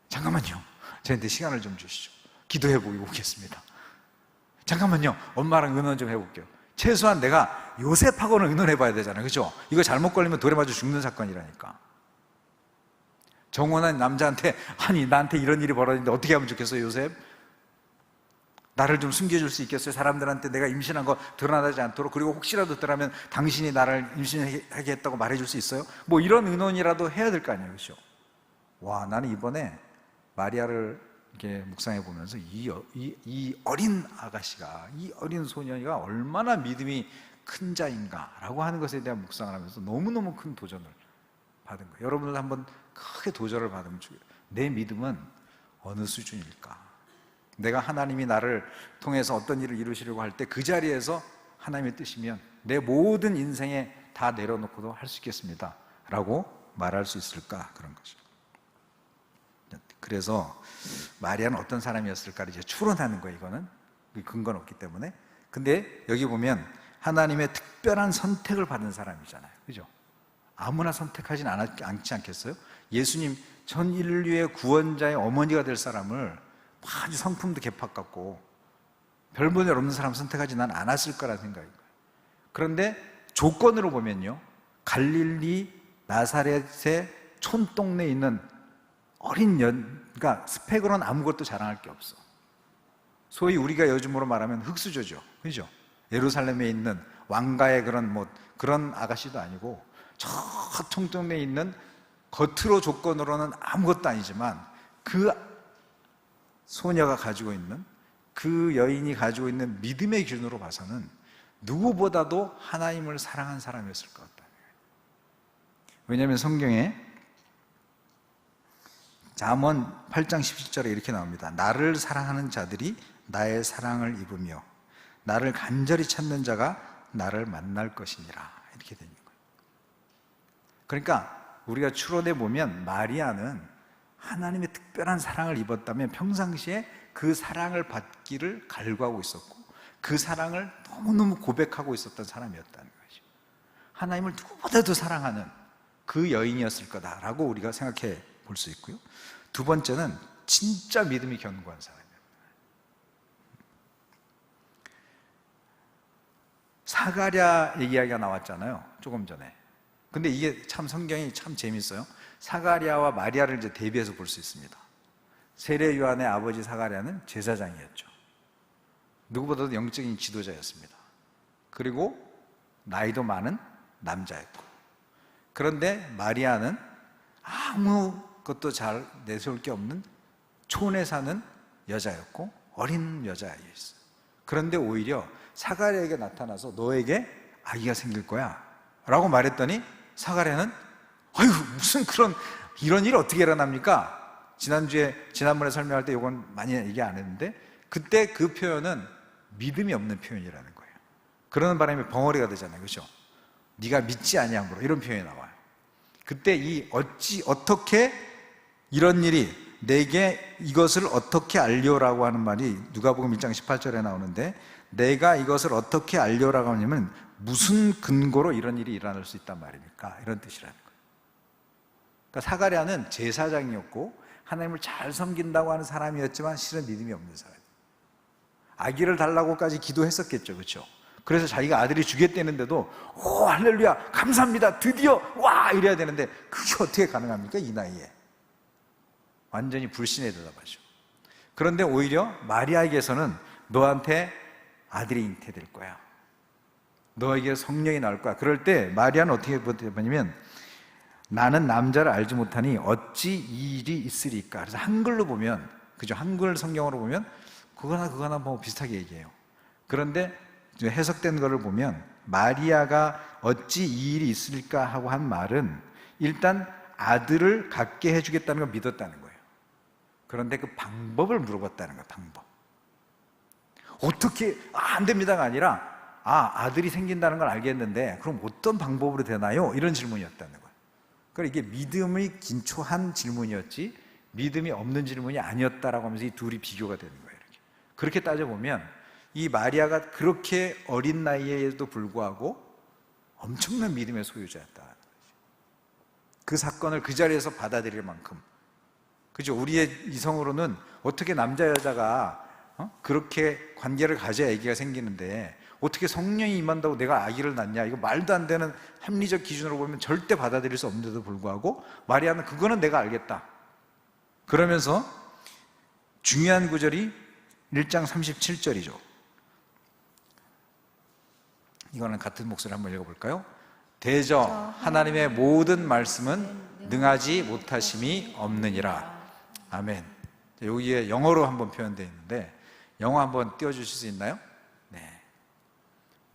잠깐만요, 저한테 시간을 좀 주시죠. 기도해 보고 오겠습니다. 잠깐만요, 엄마랑 의논 좀 해볼게요. 최소한 내가 요셉하고는 의논해 봐야 되잖아요. 그렇죠? 이거 잘못 걸리면 돌에 맞아 죽는 사건이라니까. 정혼한 남자한테 아니 나한테 이런 일이 벌어졌는데 어떻게 하면 좋겠어요, 요셉? 나를 좀 숨겨줄 수 있겠어요? 사람들한테 내가 임신한 거 드러나지 않도록. 그리고 혹시라도 드러나면 당신이 나를 임신하게 했다고 말해줄 수 있어요? 뭐 이런 의논이라도 해야 될 거 아니에요, 그렇죠? 와, 나는 이번에 마리아를 이렇게 묵상해 보면서 이 어린 아가씨가, 이 어린 소년이가 얼마나 믿음이 큰 자인가라고 하는 것에 대한 묵상을 하면서 너무너무 큰 도전을 받은 거예요. 여러분들 한번 크게 도전을 받으면 내 믿음은 어느 수준일까? 내가 하나님이 나를 통해서 어떤 일을 이루시려고 할 때 그 자리에서 하나님의 뜻이면 내 모든 인생에 다 내려놓고도 할 수 있겠습니다 라고 말할 수 있을까? 그런 거죠. 그래서 마리아는 어떤 사람이었을까를 이제 추론하는 거예요. 이거는 근거는 없기 때문에. 근데 여기 보면 하나님의 특별한 선택을 받은 사람이잖아요, 그죠? 아무나 선택하진 않지 않겠어요? 예수님 전 인류의 구원자의 어머니가 될 사람을 아주 성품도 개팍 같고 별볼일 없는 사람 선택하지 난 않았을 거라는 생각인 거예요. 그런데 조건으로 보면요, 갈릴리 나사렛의 촌동네에 있는 어린 그러니까 스펙으로는 아무것도 자랑할 게 없어. 소위 우리가 요즘으로 말하면 흙수저죠, 그죠? 예루살렘에 있는 왕가의 그런 아가씨도 아니고 저 촌동네에 있는 겉으로 조건으로는 아무것도 아니지만 그 소녀가 가지고 있는, 그 여인이 가지고 있는 믿음의 기준으로 봐서는 누구보다도 하나님을 사랑한 사람이었을 것 같다. 왜냐하면 성경에 잠언 8장 17절에 이렇게 나옵니다. 나를 사랑하는 자들이 나의 사랑을 입으며 나를 간절히 찾는 자가 나를 만날 것이니라, 이렇게 되는 거예요. 그러니까 우리가 추론해 보면 마리아는 하나님의 특별한 사랑을 입었다면 평상시에 그 사랑을 받기를 갈구하고 있었고 그 사랑을 너무너무 고백하고 있었던 사람이었다는 거죠. 하나님을 누구보다도 사랑하는 그 여인이었을 거다라고 우리가 생각해 볼 수 있고요. 두 번째는 진짜 믿음이 견고한 사람이에요. 사가랴 이야기가 나왔잖아요, 조금 전에. 근데 이게 참 성경이 참 재밌어요. 사가랴와 마리아를 이제 대비해서 볼 수 있습니다. 세례 요한의 아버지 사가랴는 제사장이었죠. 누구보다도 영적인 지도자였습니다. 그리고 나이도 많은 남자였고, 그런데 마리아는 아무것도 잘 내세울 게 없는 촌에 사는 여자였고 어린 여자였어요. 그런데 오히려 사가랴에게 나타나서 너에게 아기가 생길 거야 라고 말했더니 사가랴는 아유, 무슨 이런 일이 어떻게 일어납니까? 지난번에 설명할 때 이건 많이 얘기 안 했는데 그때 그 표현은 믿음이 없는 표현이라는 거예요. 그러는 바람에 벙어리가 되잖아요, 그렇죠? 네가 믿지 아니함으로, 이런 표현이 나와요. 그때 어떻게 이런 일이 내게 이것을 어떻게 알려라고 하는 말이 누가복음 1장 18절에 나오는데, 내가 이것을 어떻게 알려라고 하냐면 무슨 근거로 이런 일이 일어날 수 있단 말입니까? 이런 뜻이라는 거예요. 그러니까 사가랴는 제사장이었고 하나님을 잘 섬긴다고 하는 사람이었지만 실은 믿음이 없는 사람이에요. 아기를 달라고까지 기도했었겠죠, 그렇죠? 그래서 자기가 아들이 주겠다는데도 오 할렐루야 감사합니다 드디어 와 이래야 되는데 그게 어떻게 가능합니까? 이 나이에. 완전히 불신에 대답하죠. 그런데 오히려 마리아에게서는 너한테 아들이 잉태될 거야, 너에게 성령이 나올 거야. 그럴 때 마리아는 어떻게 보냐면 나는 남자를 알지 못하니 어찌 이 일이 있으리까. 그래서 한글로 보면, 그죠? 한글 성경으로 보면 그거나 뭐 비슷하게 얘기해요. 그런데 해석된 거를 보면 마리아가 어찌 이 일이 있을까 하고 한 말은 일단 아들을 갖게 해주겠다는 걸 믿었다는 거예요. 그런데 그 방법을 물어봤다는 거예요. 방법. 어떻게 안 됩니다가 아니라 아들이 생긴다는 걸 알겠는데 그럼 어떤 방법으로 되나요? 이런 질문이었다는 거예요. 그러니까 이게 믿음이 긴초한 질문이었지 믿음이 없는 질문이 아니었다라고 하면서 이 둘이 비교가 되는 거예요. 이렇게. 그렇게 따져보면 이 마리아가 그렇게 어린 나이에도 불구하고 엄청난 믿음의 소유자였다. 그 사건을 그 자리에서 받아들일 만큼, 그죠? 우리의 이성으로는 어떻게 남자 여자가 그렇게 관계를 가져야 아기가 생기는데 어떻게 성령이 임한다고 내가 아기를 낳냐, 이거 말도 안 되는 합리적 기준으로 보면 절대 받아들일 수 없는데도 불구하고 마리아는 그거는 내가 알겠다 그러면서 중요한 구절이 1장 37절이죠 이거는 같은 목소리 한번 읽어볼까요? 대저 하나님의 모든 말씀은 능하지 못하심이 없느니라. 아멘. 여기에 영어로 한번 표현되어 있는데 영어 한번 띄워주실 수 있나요? 네.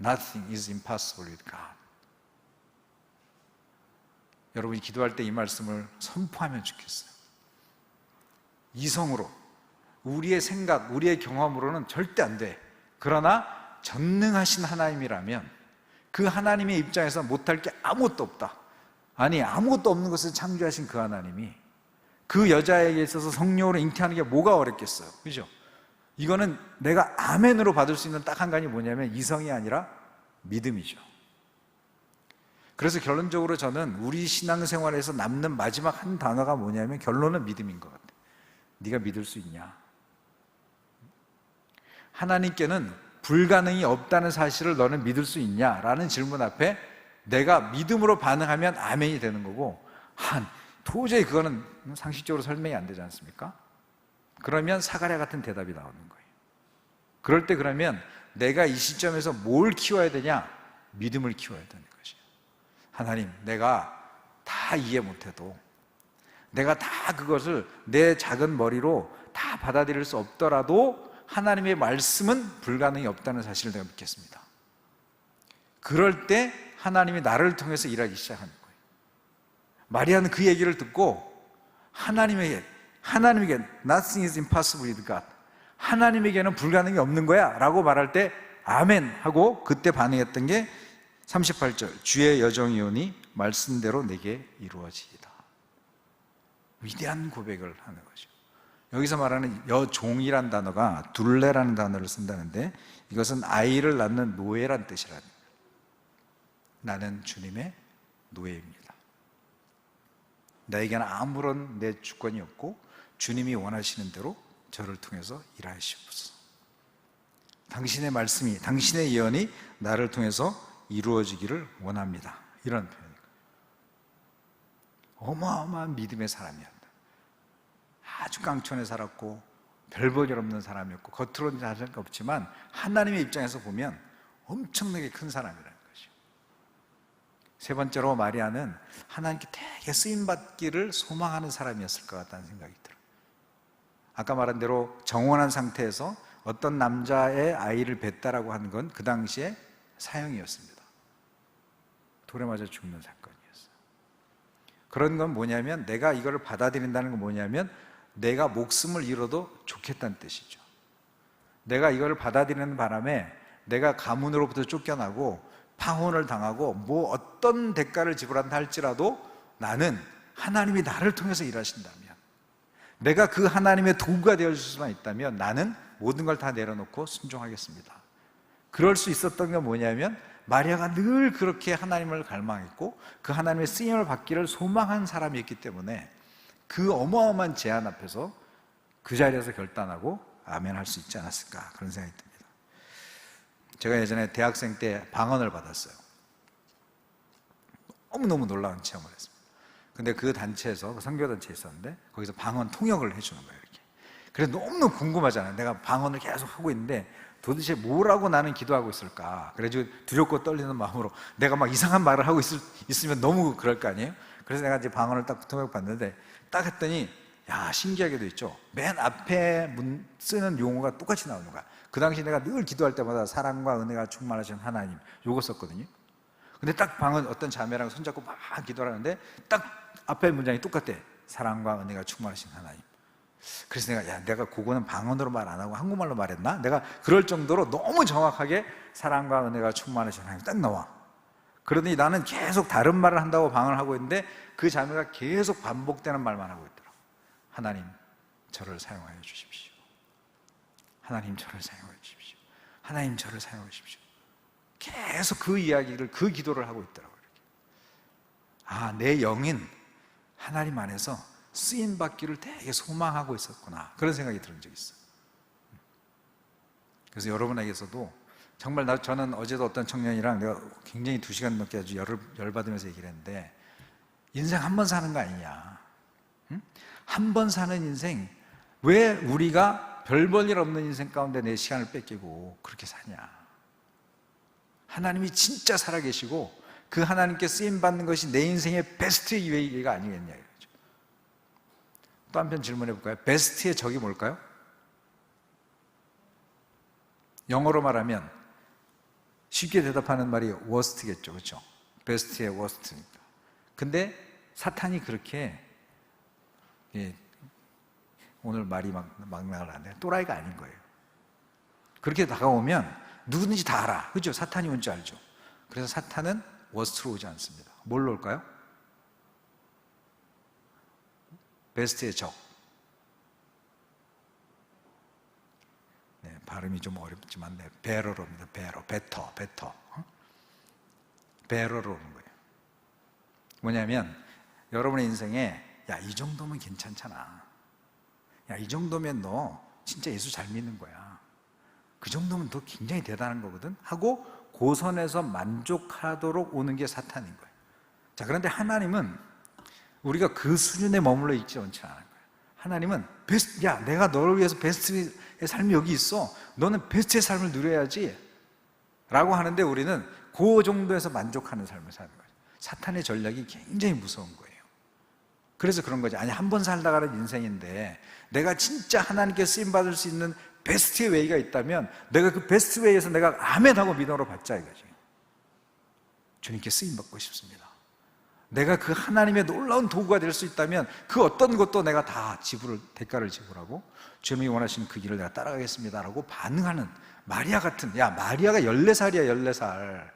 Nothing is impossible with God. 여러분이 기도할 때 이 말씀을 선포하면 좋겠어요. 이성으로, 우리의 생각, 우리의 경험으로는 절대 안 돼. 그러나 전능하신 하나님이라면 그 하나님의 입장에서 못할 게 아무것도 없다. 아니 아무것도 없는 것을 창조하신 그 하나님이 그 여자에게 있어서 성령으로 잉태하는 게 뭐가 어렵겠어요, 그죠? 이거는 내가 아멘으로 받을 수 있는 딱 한 가지 뭐냐면 이성이 아니라 믿음이죠. 그래서 결론적으로 저는 우리 신앙생활에서 남는 마지막 한 단어가 뭐냐면 결론은 믿음인 것 같아요. 네가 믿을 수 있냐? 하나님께는 불가능이 없다는 사실을 너는 믿을 수 있냐? 라는 질문 앞에 내가 믿음으로 반응하면 아멘이 되는 거고, 도저히 그거는 상식적으로 설명이 안 되지 않습니까? 그러면 사가랴 같은 대답이 나오는 거예요. 그럴 때 그러면 내가 이 시점에서 뭘 키워야 되냐? 믿음을 키워야 되는 것이에요. 하나님, 내가 다 이해 못해도, 내가 다 그것을 내 작은 머리로 다 받아들일 수 없더라도 하나님의 말씀은 불가능이 없다는 사실을 내가 믿겠습니다. 그럴 때 하나님이 나를 통해서 일하기 시작하는 거예요. 마리아는 그 얘기를 듣고 하나님에게 Nothing is impossible with God, 하나님에게는 불가능이 없는 거야 라고 말할 때 아멘 하고 그때 반응했던 게 38절 주의 여정이오니 말씀대로 내게 이루어지이다. 위대한 고백을 하는 거죠. 여기서 말하는 여종이란 단어가 둘레라는 단어를 쓴다는데 이것은 아이를 낳는 노예란 뜻이라는 거예요. 나는 주님의 노예입니다. 나에게는 아무런 내 주권이 없고 주님이 원하시는 대로 저를 통해서 일하시옵소서. 당신의 말씀이, 당신의 예언이 나를 통해서 이루어지기를 원합니다. 이런 표현입니다. 어마어마한 믿음의 사람이었다. 아주 깡촌에 살았고 별 볼 일 없는 사람이었고 겉으로는 잘 것 없지만 하나님의 입장에서 보면 엄청나게 큰 사람이라는 것이죠. 세 번째로 마리아는 하나님께 되게 쓰임받기를 소망하는 사람이었을 것 같다는 생각이 들어요. 아까 말한 대로 정원한 상태에서 어떤 남자의 아이를 뵀다라고 하는 건 그 당시에 사형이었습니다. 돌에 맞아 죽는 사건이었어요. 그런 건 뭐냐면 내가 이거를 받아들인다는 건 뭐냐면 내가 목숨을 잃어도 좋겠다는 뜻이죠. 내가 이걸 받아들이는 바람에 내가 가문으로부터 쫓겨나고 파혼을 당하고 뭐 어떤 대가를 지불한다 할지라도 나는 하나님이 나를 통해서 일하신다면 내가 그 하나님의 도구가 되어줄 수만 있다면 나는 모든 걸 다 내려놓고 순종하겠습니다. 그럴 수 있었던 건 뭐냐면 마리아가 늘 그렇게 하나님을 갈망했고 그 하나님의 쓰임을 받기를 소망한 사람이었기 때문에 그 어마어마한 제안 앞에서 그 자리에서 결단하고 아멘 할 수 있지 않았을까, 그런 생각이 듭니다. 제가 예전에 대학생 때 방언을 받았어요. 너무너무 놀라운 체험을 했습니다. 근데 그 단체에서, 그 선교단체에 있었는데 거기서 방언 통역을 해주는 거예요, 이렇게. 그래서 너무너무 궁금하잖아요. 내가 방언을 계속 하고 있는데 도대체 뭐라고 나는 기도하고 있을까. 그래가지고 두렵고 떨리는 마음으로 내가 막 이상한 말을 하고 있으면 너무 그럴 거 아니에요. 그래서 내가 이제 방언을 딱 통역 받는데 딱 했더니, 야, 신기하게도 있죠. 맨 앞에 쓰는 용어가 똑같이 나오는 거야. 그 당시 내가 늘 기도할 때마다 사랑과 은혜가 충만하신 하나님, 요거 썼거든요. 근데 딱 방언, 어떤 자매랑 손잡고 막 기도를 하는데 딱 앞에 문장이 똑같대. 사랑과 은혜가 충만하신 하나님. 그래서 내가 그거는 방언으로 말 안 하고 한국말로 말했나? 내가 그럴 정도로 너무 정확하게 사랑과 은혜가 충만하신 하나님 딱 나와. 그러더니 나는 계속 다른 말을 한다고 방언을 하고 있는데 그 자매가 계속 반복되는 말만 하고 있더라. 하나님, 저를 사용하여 주십시오. 하나님, 저를 사용하여 주십시오. 하나님, 저를 사용하여 주십시오. 계속 그 이야기를, 그 기도를 하고 있더라고요. 아, 내 영인 하나님 안에서 쓰임받기를 되게 소망하고 있었구나, 그런 생각이 드는 적이 있어요. 그래서 여러분에게서도 정말 저는 어제도 어떤 청년이랑 내가 굉장히 2시간 넘게 아주 열받으면서 얘기를 했는데, 인생 한 번 사는 거 아니냐, 응? 한 번 사는 인생 왜 우리가 별 볼 일 없는 인생 가운데 내 시간을 뺏기고 그렇게 사냐. 하나님이 진짜 살아계시고 그 하나님께 쓰임받는 것이 내 인생의 베스트 웨이가 아니겠냐 이거죠. 또 한편 질문해 볼까요? 베스트의 적이 뭘까요? 영어로 말하면 쉽게 대답하는 말이 worst겠죠, 그렇죠? 베스트의 worst니까. 근데 사탄이 그렇게, 오늘 말이 막 나가는데 또라이가 아닌 거예요. 그렇게 다가오면 누구든지 다 알아, 그죠? 사탄이 온 줄 알죠? 그래서 사탄은 워스트로 오지 않습니다. 뭘로 올까요? 베스트의 적. 네, 발음이 좀 어렵지만 베러로입니다. 베터. 베러로 오는 거예요. 뭐냐면 여러분의 인생에, 야, 이 정도면 괜찮잖아. 야, 이 정도면 너 진짜 예수 잘 믿는 거야. 그 정도면 너 굉장히 대단한 거거든 하고 고선에서 만족하도록 오는 게 사탄인 거예요. 자, 그런데 하나님은 우리가 그 수준에 머물러 있지 않지 않은 거예요. 하나님은 베스트, 야, 내가 너를 위해서 베스트의 삶이 여기 있어. 너는 베스트의 삶을 누려야지 라고 하는데 우리는 그 정도에서 만족하는 삶을 사는 거예요. 사탄의 전략이 굉장히 무서운 거예요. 그래서 그런 거지. 아니, 한 번 살다가는 인생인데 내가 진짜 하나님께 쓰임받을 수 있는 베스트의 웨이가 있다면 내가 그 베스트 웨이에서 내가 아멘하고 믿음으로 받자 이거지. 주님께 쓰임받고 싶습니다. 내가 그 하나님의 놀라운 도구가 될 수 있다면 그 어떤 것도 내가 다 대가를 지불하고 주님이 원하시는 그 길을 내가 따라가겠습니다 라고 반응하는 마리아 같은, 야, 마리아가 14살이야 14살.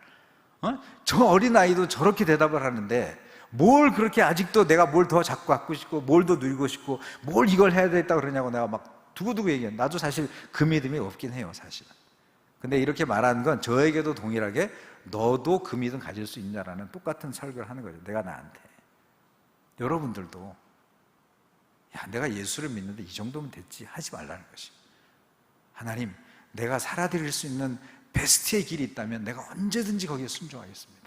저 어린아이도 저렇게 대답을 하는데 뭘 그렇게 아직도 내가 뭘 더 자꾸 갖고 싶고 뭘 더 누리고 싶고 뭘 이걸 해야 되겠다 그러냐고 내가 막 두고두고 얘기해. 나도 사실 그 믿음이 없긴 해요, 사실은. 근데 이렇게 말하는 건 저에게도 동일하게 너도 그 믿음 가질 수 있냐라는 똑같은 설교를 하는 거죠. 내가 나한테. 여러분들도, 야, 내가 예수를 믿는데 이 정도면 됐지 하지 말라는 것이. 하나님, 내가 살아드릴 수 있는 베스트의 길이 있다면 내가 언제든지 거기에 순종하겠습니다.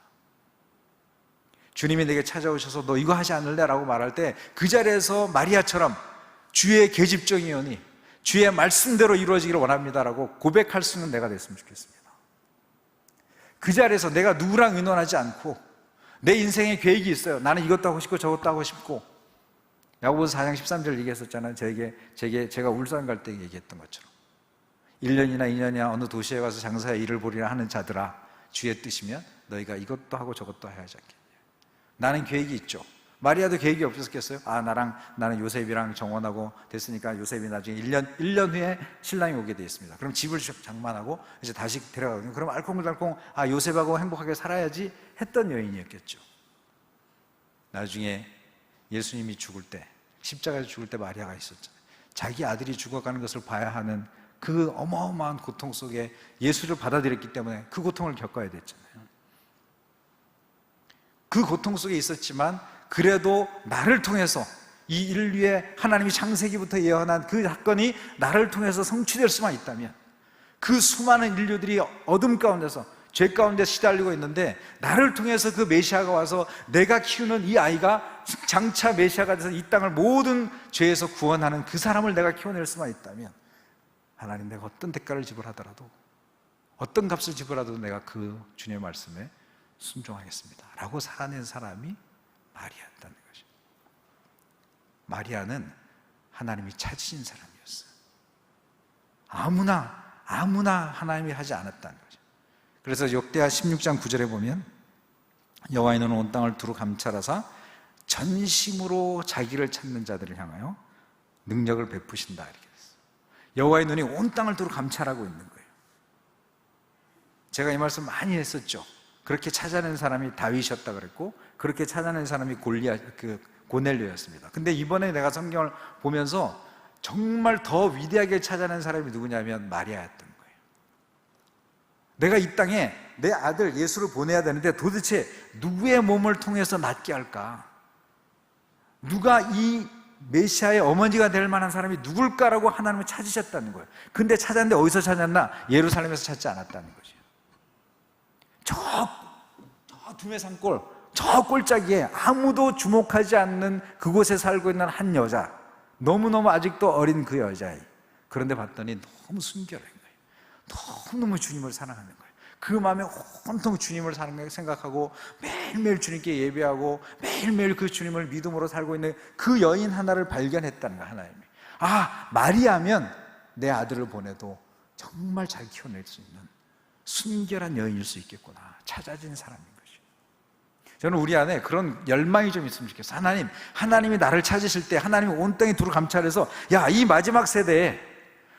주님이 내게 찾아오셔서 너 이거 하지 않을래? 라고 말할 때 그 자리에서 마리아처럼 주의 계집종이오니 주의 말씀대로 이루어지기를 원합니다라고 고백할 수 있는 내가 됐으면 좋겠습니다. 그 자리에서 내가 누구랑 의논하지 않고 내 인생에 계획이 있어요. 나는 이것도 하고 싶고 저것도 하고 싶고. 야고보서 4장 13절 얘기했었잖아요. 제가 울산 갈 때 얘기했던 것처럼 1년이나 2년이나 어느 도시에 가서 장사의 일을 보리라 하는 자들아, 주의 뜻이면 너희가 이것도 하고 저것도 해야지 않겠냐. 나는 계획이 있죠. 마리아도 계획이 없었겠어요? 아, 나는 요셉이랑 정혼하고 됐으니까 요셉이 나중에 1년 후에 신랑이 오게 되어 있습니다. 그럼 집을 장만하고 이제 다시 데려가거든요. 그럼 알콩달콩, 아, 요셉하고 행복하게 살아야지 했던 여인이었겠죠. 나중에 예수님이 죽을 때 십자가에서 죽을 때 마리아가 있었잖아요. 자기 아들이 죽어가는 것을 봐야 하는 그 어마어마한 고통 속에 예수를 받아들였기 때문에 그 고통을 겪어야 됐잖아요. 그 고통 속에 있었지만 그래도 나를 통해서 이 인류의 하나님이 창세기부터 예언한 그 사건이 나를 통해서 성취될 수만 있다면, 그 수많은 인류들이 어둠 가운데서 죄 가운데 시달리고 있는데 나를 통해서 그 메시아가 와서 내가 키우는 이 아이가 장차 메시아가 돼서 이 땅을 모든 죄에서 구원하는 그 사람을 내가 키워낼 수만 있다면, 하나님, 내가 어떤 대가를 지불하더라도, 어떤 값을 지불하더라도 내가 그 주님의 말씀에 순종하겠습니다 라고 살아낸 사람이 마리아였다는 것이죠. 마리아는 하나님이 찾으신 사람이었어요. 아무나 하나님이 하지 않았다는 거죠. 그래서 역대하 16장 9절에 보면 여호와의 눈은 온 땅을 두루 감찰하사 전심으로 자기를 찾는 자들을 향하여 능력을 베푸신다, 이렇게 됐어요. 여호와의 눈이 온 땅을 두루 감찰하고 있는 거예요. 제가 이 말씀 많이 했었죠. 그렇게 찾아낸 사람이 다윗이었다 그랬고, 그렇게 찾아낸 사람이 고넬료였습니다. 근데 이번에 내가 성경을 보면서 정말 더 위대하게 찾아낸 사람이 누구냐면 마리아였던 거예요. 내가 이 땅에 내 아들 예수를 보내야 되는데 도대체 누구의 몸을 통해서 낫게 할까? 누가 이 메시아의 어머니가 될 만한 사람이 누굴까라고 하나님을 찾으셨다는 거예요. 근데 찾았는데 어디서 찾았나? 예루살렘에서 찾지 않았다는 거죠. 저 두메 산골, 저 꼴짜기에 아무도 주목하지 않는 그곳에 살고 있는 한 여자, 너무너무 아직도 어린 그 여자애. 그런데 봤더니 너무 순결한 거예요. 너무너무 주님을 사랑하는 거예요. 그 마음에 온통 주님을 생각하고 매일매일 주님께 예배하고 매일매일 그 주님을 믿음으로 살고 있는 그 여인 하나를 발견했다는 거예요, 하나님이. 아, 마리아면 내 아들을 보내도 정말 잘 키워낼 수 있는 순결한 여인일 수 있겠구나 찾아진 사람인 것이죠. 저는 우리 안에 그런 열망이 좀 있으면 좋겠어요. 하나님이 나를 찾으실 때 하나님이 온 땅에 두루 감찰해서, 야, 이 마지막 세대에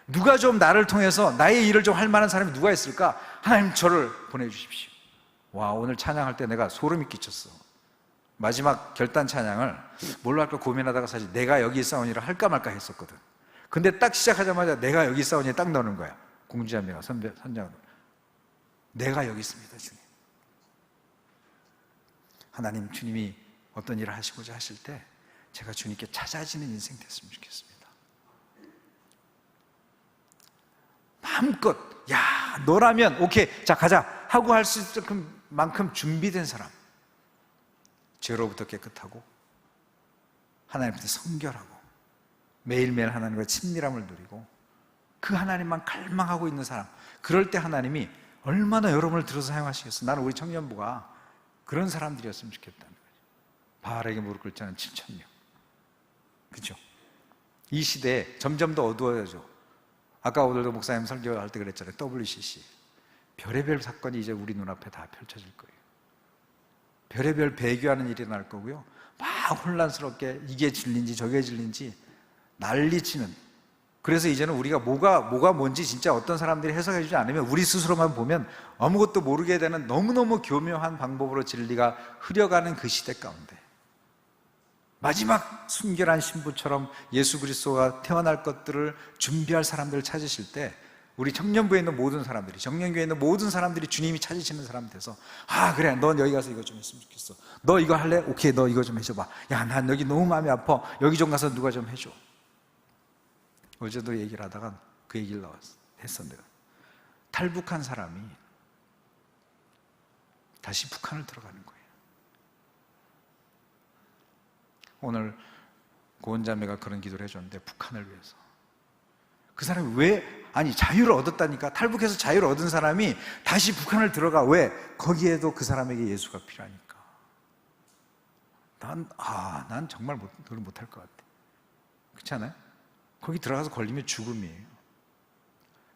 누가 좀 나를 통해서 나의 일을 좀 할 만한 사람이 누가 있을까? 하나님, 저를 보내주십시오. 와, 오늘 찬양할 때 내가 소름이 끼쳤어. 마지막 결단 찬양을 뭘로 할까 고민하다가 사실 내가 여기 있사오니를 할까 말까 했었거든. 근데 딱 시작하자마자 내가 여기 있사오니에 딱 넣는 거야. 공주자매가 선장으로. 내가 여기 있습니다, 주님. 하나님, 주님이 어떤 일을 하시고자 하실 때 제가 주님께 찾아지는 인생 됐으면 좋겠습니다. 마음껏, 야, 너라면 오케이, 자 가자 하고 할 수 있을 만큼 준비된 사람, 죄로부터 깨끗하고 하나님 앞에 성결하고 매일매일 하나님과 친밀함을 누리고 그 하나님만 갈망하고 있는 사람, 그럴 때 하나님이 얼마나 여러분을 들어서 사용하시겠어. 나는 우리 청년부가 그런 사람들이었으면 좋겠다는 거죠. 바알에게 무릎 꿇지 않은 7,000명. 그렇죠? 이 시대에 점점 더 어두워져. 아까 오늘도 목사님 설교할 때 그랬잖아요. WCC. 별의별 사건이 이제 우리 눈앞에 다 펼쳐질 거예요. 별의별 배교하는 일이 날 거고요. 막 혼란스럽게 이게 진리인지 저게 진리인지 난리치는. 그래서 이제는 우리가 뭐가 뭔지 진짜 어떤 사람들이 해석해 주지 않으면 우리 스스로만 보면 아무것도 모르게 되는 너무너무 교묘한 방법으로 진리가 흐려가는 그 시대 가운데 마지막 순결한 신부처럼 예수 그리스도가 태어날 것들을 준비할 사람들을 찾으실 때 우리 청년부에 있는 모든 사람들이, 정년교회에 있는 모든 사람들이 주님이 찾으시는 사람 돼서, 아, 그래, 넌 여기 가서 이거 좀 했으면 좋겠어. 너 이거 할래? 오케이, 너 이거 좀 해줘봐. 야, 난 여기 너무 마음이 아파. 여기 좀 가서 누가 좀 해줘. 어제도 얘기를 하다가 그 얘기를 했어. 내가 탈북한 사람이 다시 북한을 들어가는 거예요. 오늘 고은자매가 그런 기도를 해줬는데, 북한을 위해서. 그 사람이 왜, 아니 자유를 얻었다니까. 탈북해서 자유를 얻은 사람이 다시 북한을 들어가. 왜? 거기에도 그 사람에게 예수가 필요하니까. 난 정말 그걸 못할 것 같아. 그렇지 않아요? 거기 들어가서 걸리면 죽음이에요.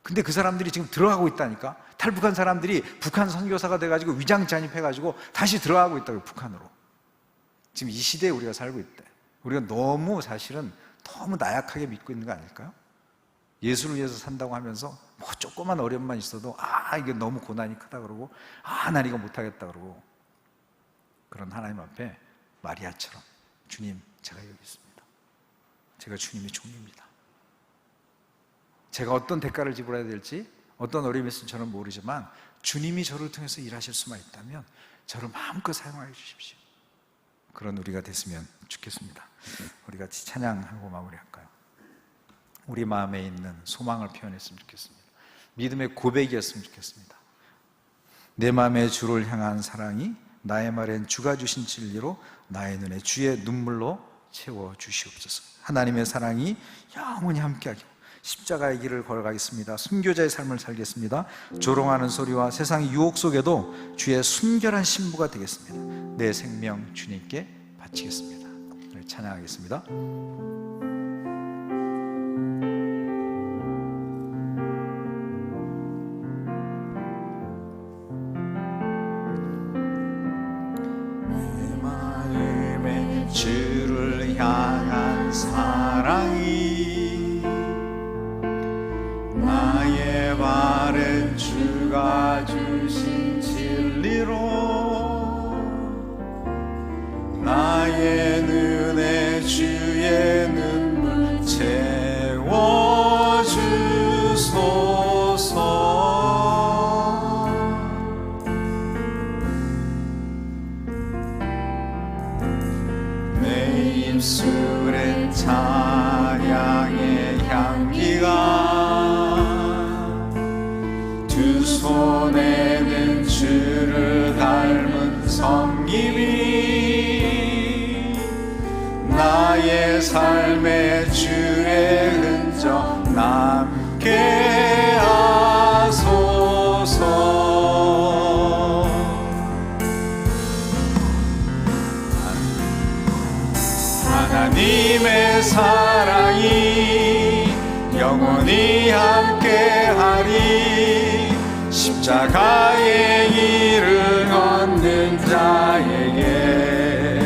근데 그 사람들이 지금 들어가고 있다니까. 탈북한 사람들이 북한 선교사가 돼가지고 위장 잔입해가지고 다시 들어가고 있다고, 북한으로. 지금 이 시대에 우리가 살고 있대. 우리가 사실은 너무 나약하게 믿고 있는 거 아닐까요? 예수를 위해서 산다고 하면서 뭐 조그만 어려움만 있어도 이게 너무 고난이 크다 그러고, 난 이거 못하겠다 그러고, 그런 하나님 앞에 마리아처럼, 주님, 제가 여기 있습니다. 제가 주님의 종입니다. 제가 어떤 대가를 지불해야 될지, 어떤 어려움이 있을지 저는 모르지만 주님이 저를 통해서 일하실 수만 있다면 저를 마음껏 사용하여 주십시오. 그런 우리가 됐으면 좋겠습니다. 우리 같이 찬양하고 마무리할까요? 우리 마음에 있는 소망을 표현했으면 좋겠습니다. 믿음의 고백이었으면 좋겠습니다. 내 마음에 주를 향한 사랑이 나의 말엔 주가 주신 진리로 나의 눈에 주의 눈물로 채워주시옵소서. 하나님의 사랑이 영원히 함께하기를. 십자가의 길을 걸어가겠습니다. 순교자의 삶을 살겠습니다. 조롱하는 소리와 세상의 유혹 속에도 주의 순결한 신부가 되겠습니다. 내 생명 주님께 바치겠습니다. 찬양하겠습니다. 주를 향한 사랑이 나의 발은 주가 주신 진리로 나의 눈에 주의 눈물 채워주소서. 입술엔 찬양의 향기가 두 손에는 주를 닮은 섬김이 나의 삶에 주의 흔적 남게 하소서. 하나님의 사랑이 영원히 함께하리. 십자가의 길을 걷는 자에게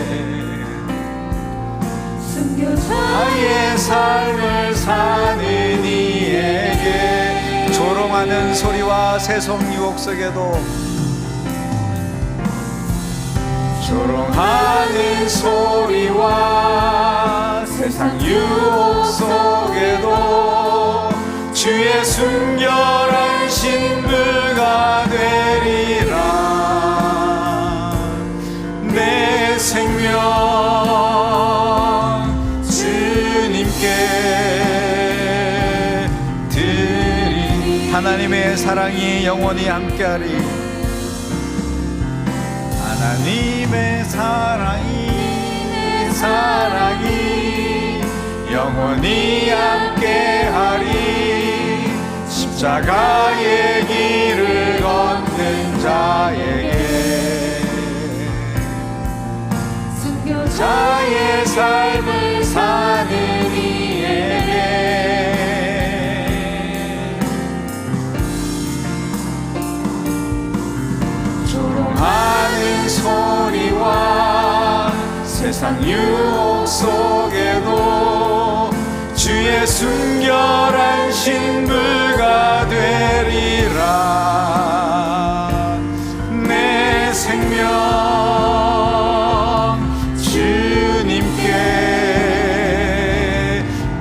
순교자의 삶을 사는 이에게 조롱하는 소리와 세속 유혹 속에도 조롱하는 소리와 세상 유혹 속에도 주의 순결한 신부가 되리라. 내 생명 주님께 드리니. 하나님의 사랑이 영원히 함께하리. 하나님의 사랑이 영원히 함께하리. 십자가의 길을 걷는 자에게 순교자의 삶을 사는 이에게 조롱하는 소리와 세상 유혹 속에도 주의 순결한 신부가 되리라. 내 생명 주님께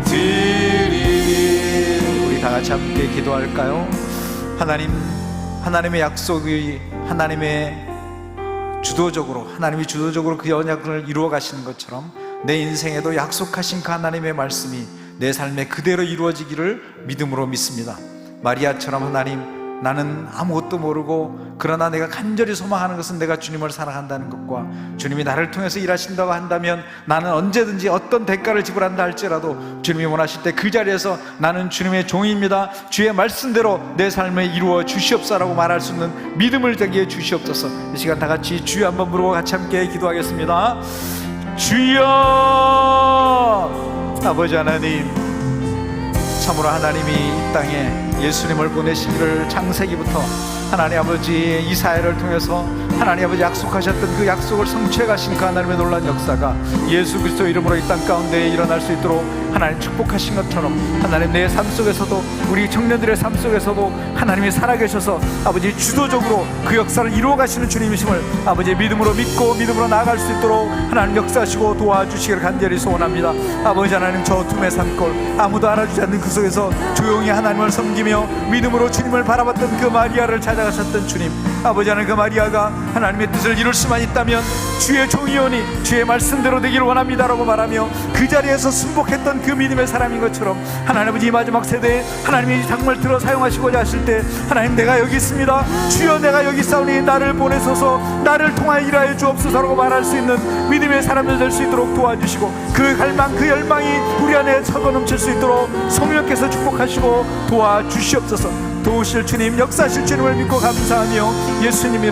드리리. 우리 다 같이 함께 기도할까요? 하나님의 약속이 하나님이 주도적으로 그 언약을 이루어 가시는 것처럼 내 인생에도 약속하신 그 하나님의 말씀이 내 삶에 그대로 이루어지기를 믿음으로 믿습니다. 마리아처럼 하나님, 나는 아무것도 모르고 그러나 내가 간절히 소망하는 것은 내가 주님을 사랑한다는 것과 주님이 나를 통해서 일하신다고 한다면 나는 언제든지 어떤 대가를 지불한다 할지라도 주님이 원하실 때 그 자리에서 나는 주님의 종입니다, 주의 말씀대로 내 삶에 이루어 주시옵소서라고 말할 수 있는 믿음을 되게 해 주시옵소서. 이 시간 다 같이 주여 한번 부르고 같이 함께 기도하겠습니다. 주여. 아버지 하나님, 참으로 하나님이 이 땅에 예수님을 보내시기를 창세기부터 하나님 아버지 이사야를 통해서 하나님 아버지 약속하셨던 그 약속을 성취해 가신 그 하나님의 놀라운 역사가 예수 그리스도 이름으로 이 땅 가운데 일어날 수 있도록 하나님 축복하신 것처럼 하나님 내 삶 속에서도 우리 청년들의 삶 속에서도 하나님이 살아계셔서 아버지 주도적으로 그 역사를 이루어 가시는 주님이심을 아버지 믿음으로 믿고 믿음으로 나아갈 수 있도록 하나님 역사하시고 도와주시기를 간절히 소원합니다. 아버지 하나님 저 어둠의 산골 아무도 알아주지 않는 그 속에서 조용히 하나님을 섬기며 믿음으로 주님을 바라봤던 그 마리아를 찾아가셨던 주님, 아버지 하나님 그 마리아가 하나님의 뜻을 이룰 수만 있다면 주의 종이오니 주의 말씀대로 되기를 원합니다라고 말하며 그 자리에서 순복했던 그 믿음의 사람인 것처럼 하나님 아버지 이 마지막 세대에 하나님이 정말 들어 사용하시고자 하실 때 하나님 내가 여기 있습니다 주여 내가 여기 있사오니 나를 보내소서 나를 통하여 일하여 주옵소서라고 말할 수 있는 믿음의 사람들 될 수 있도록 도와주시고 그 갈망 그 열망이 우리 안에 차고 넘칠 수 있도록 성령께서 축복하시고 도와주시옵소서. 도우실 주님 역사하실 주님을 믿고 감사하며 예수님이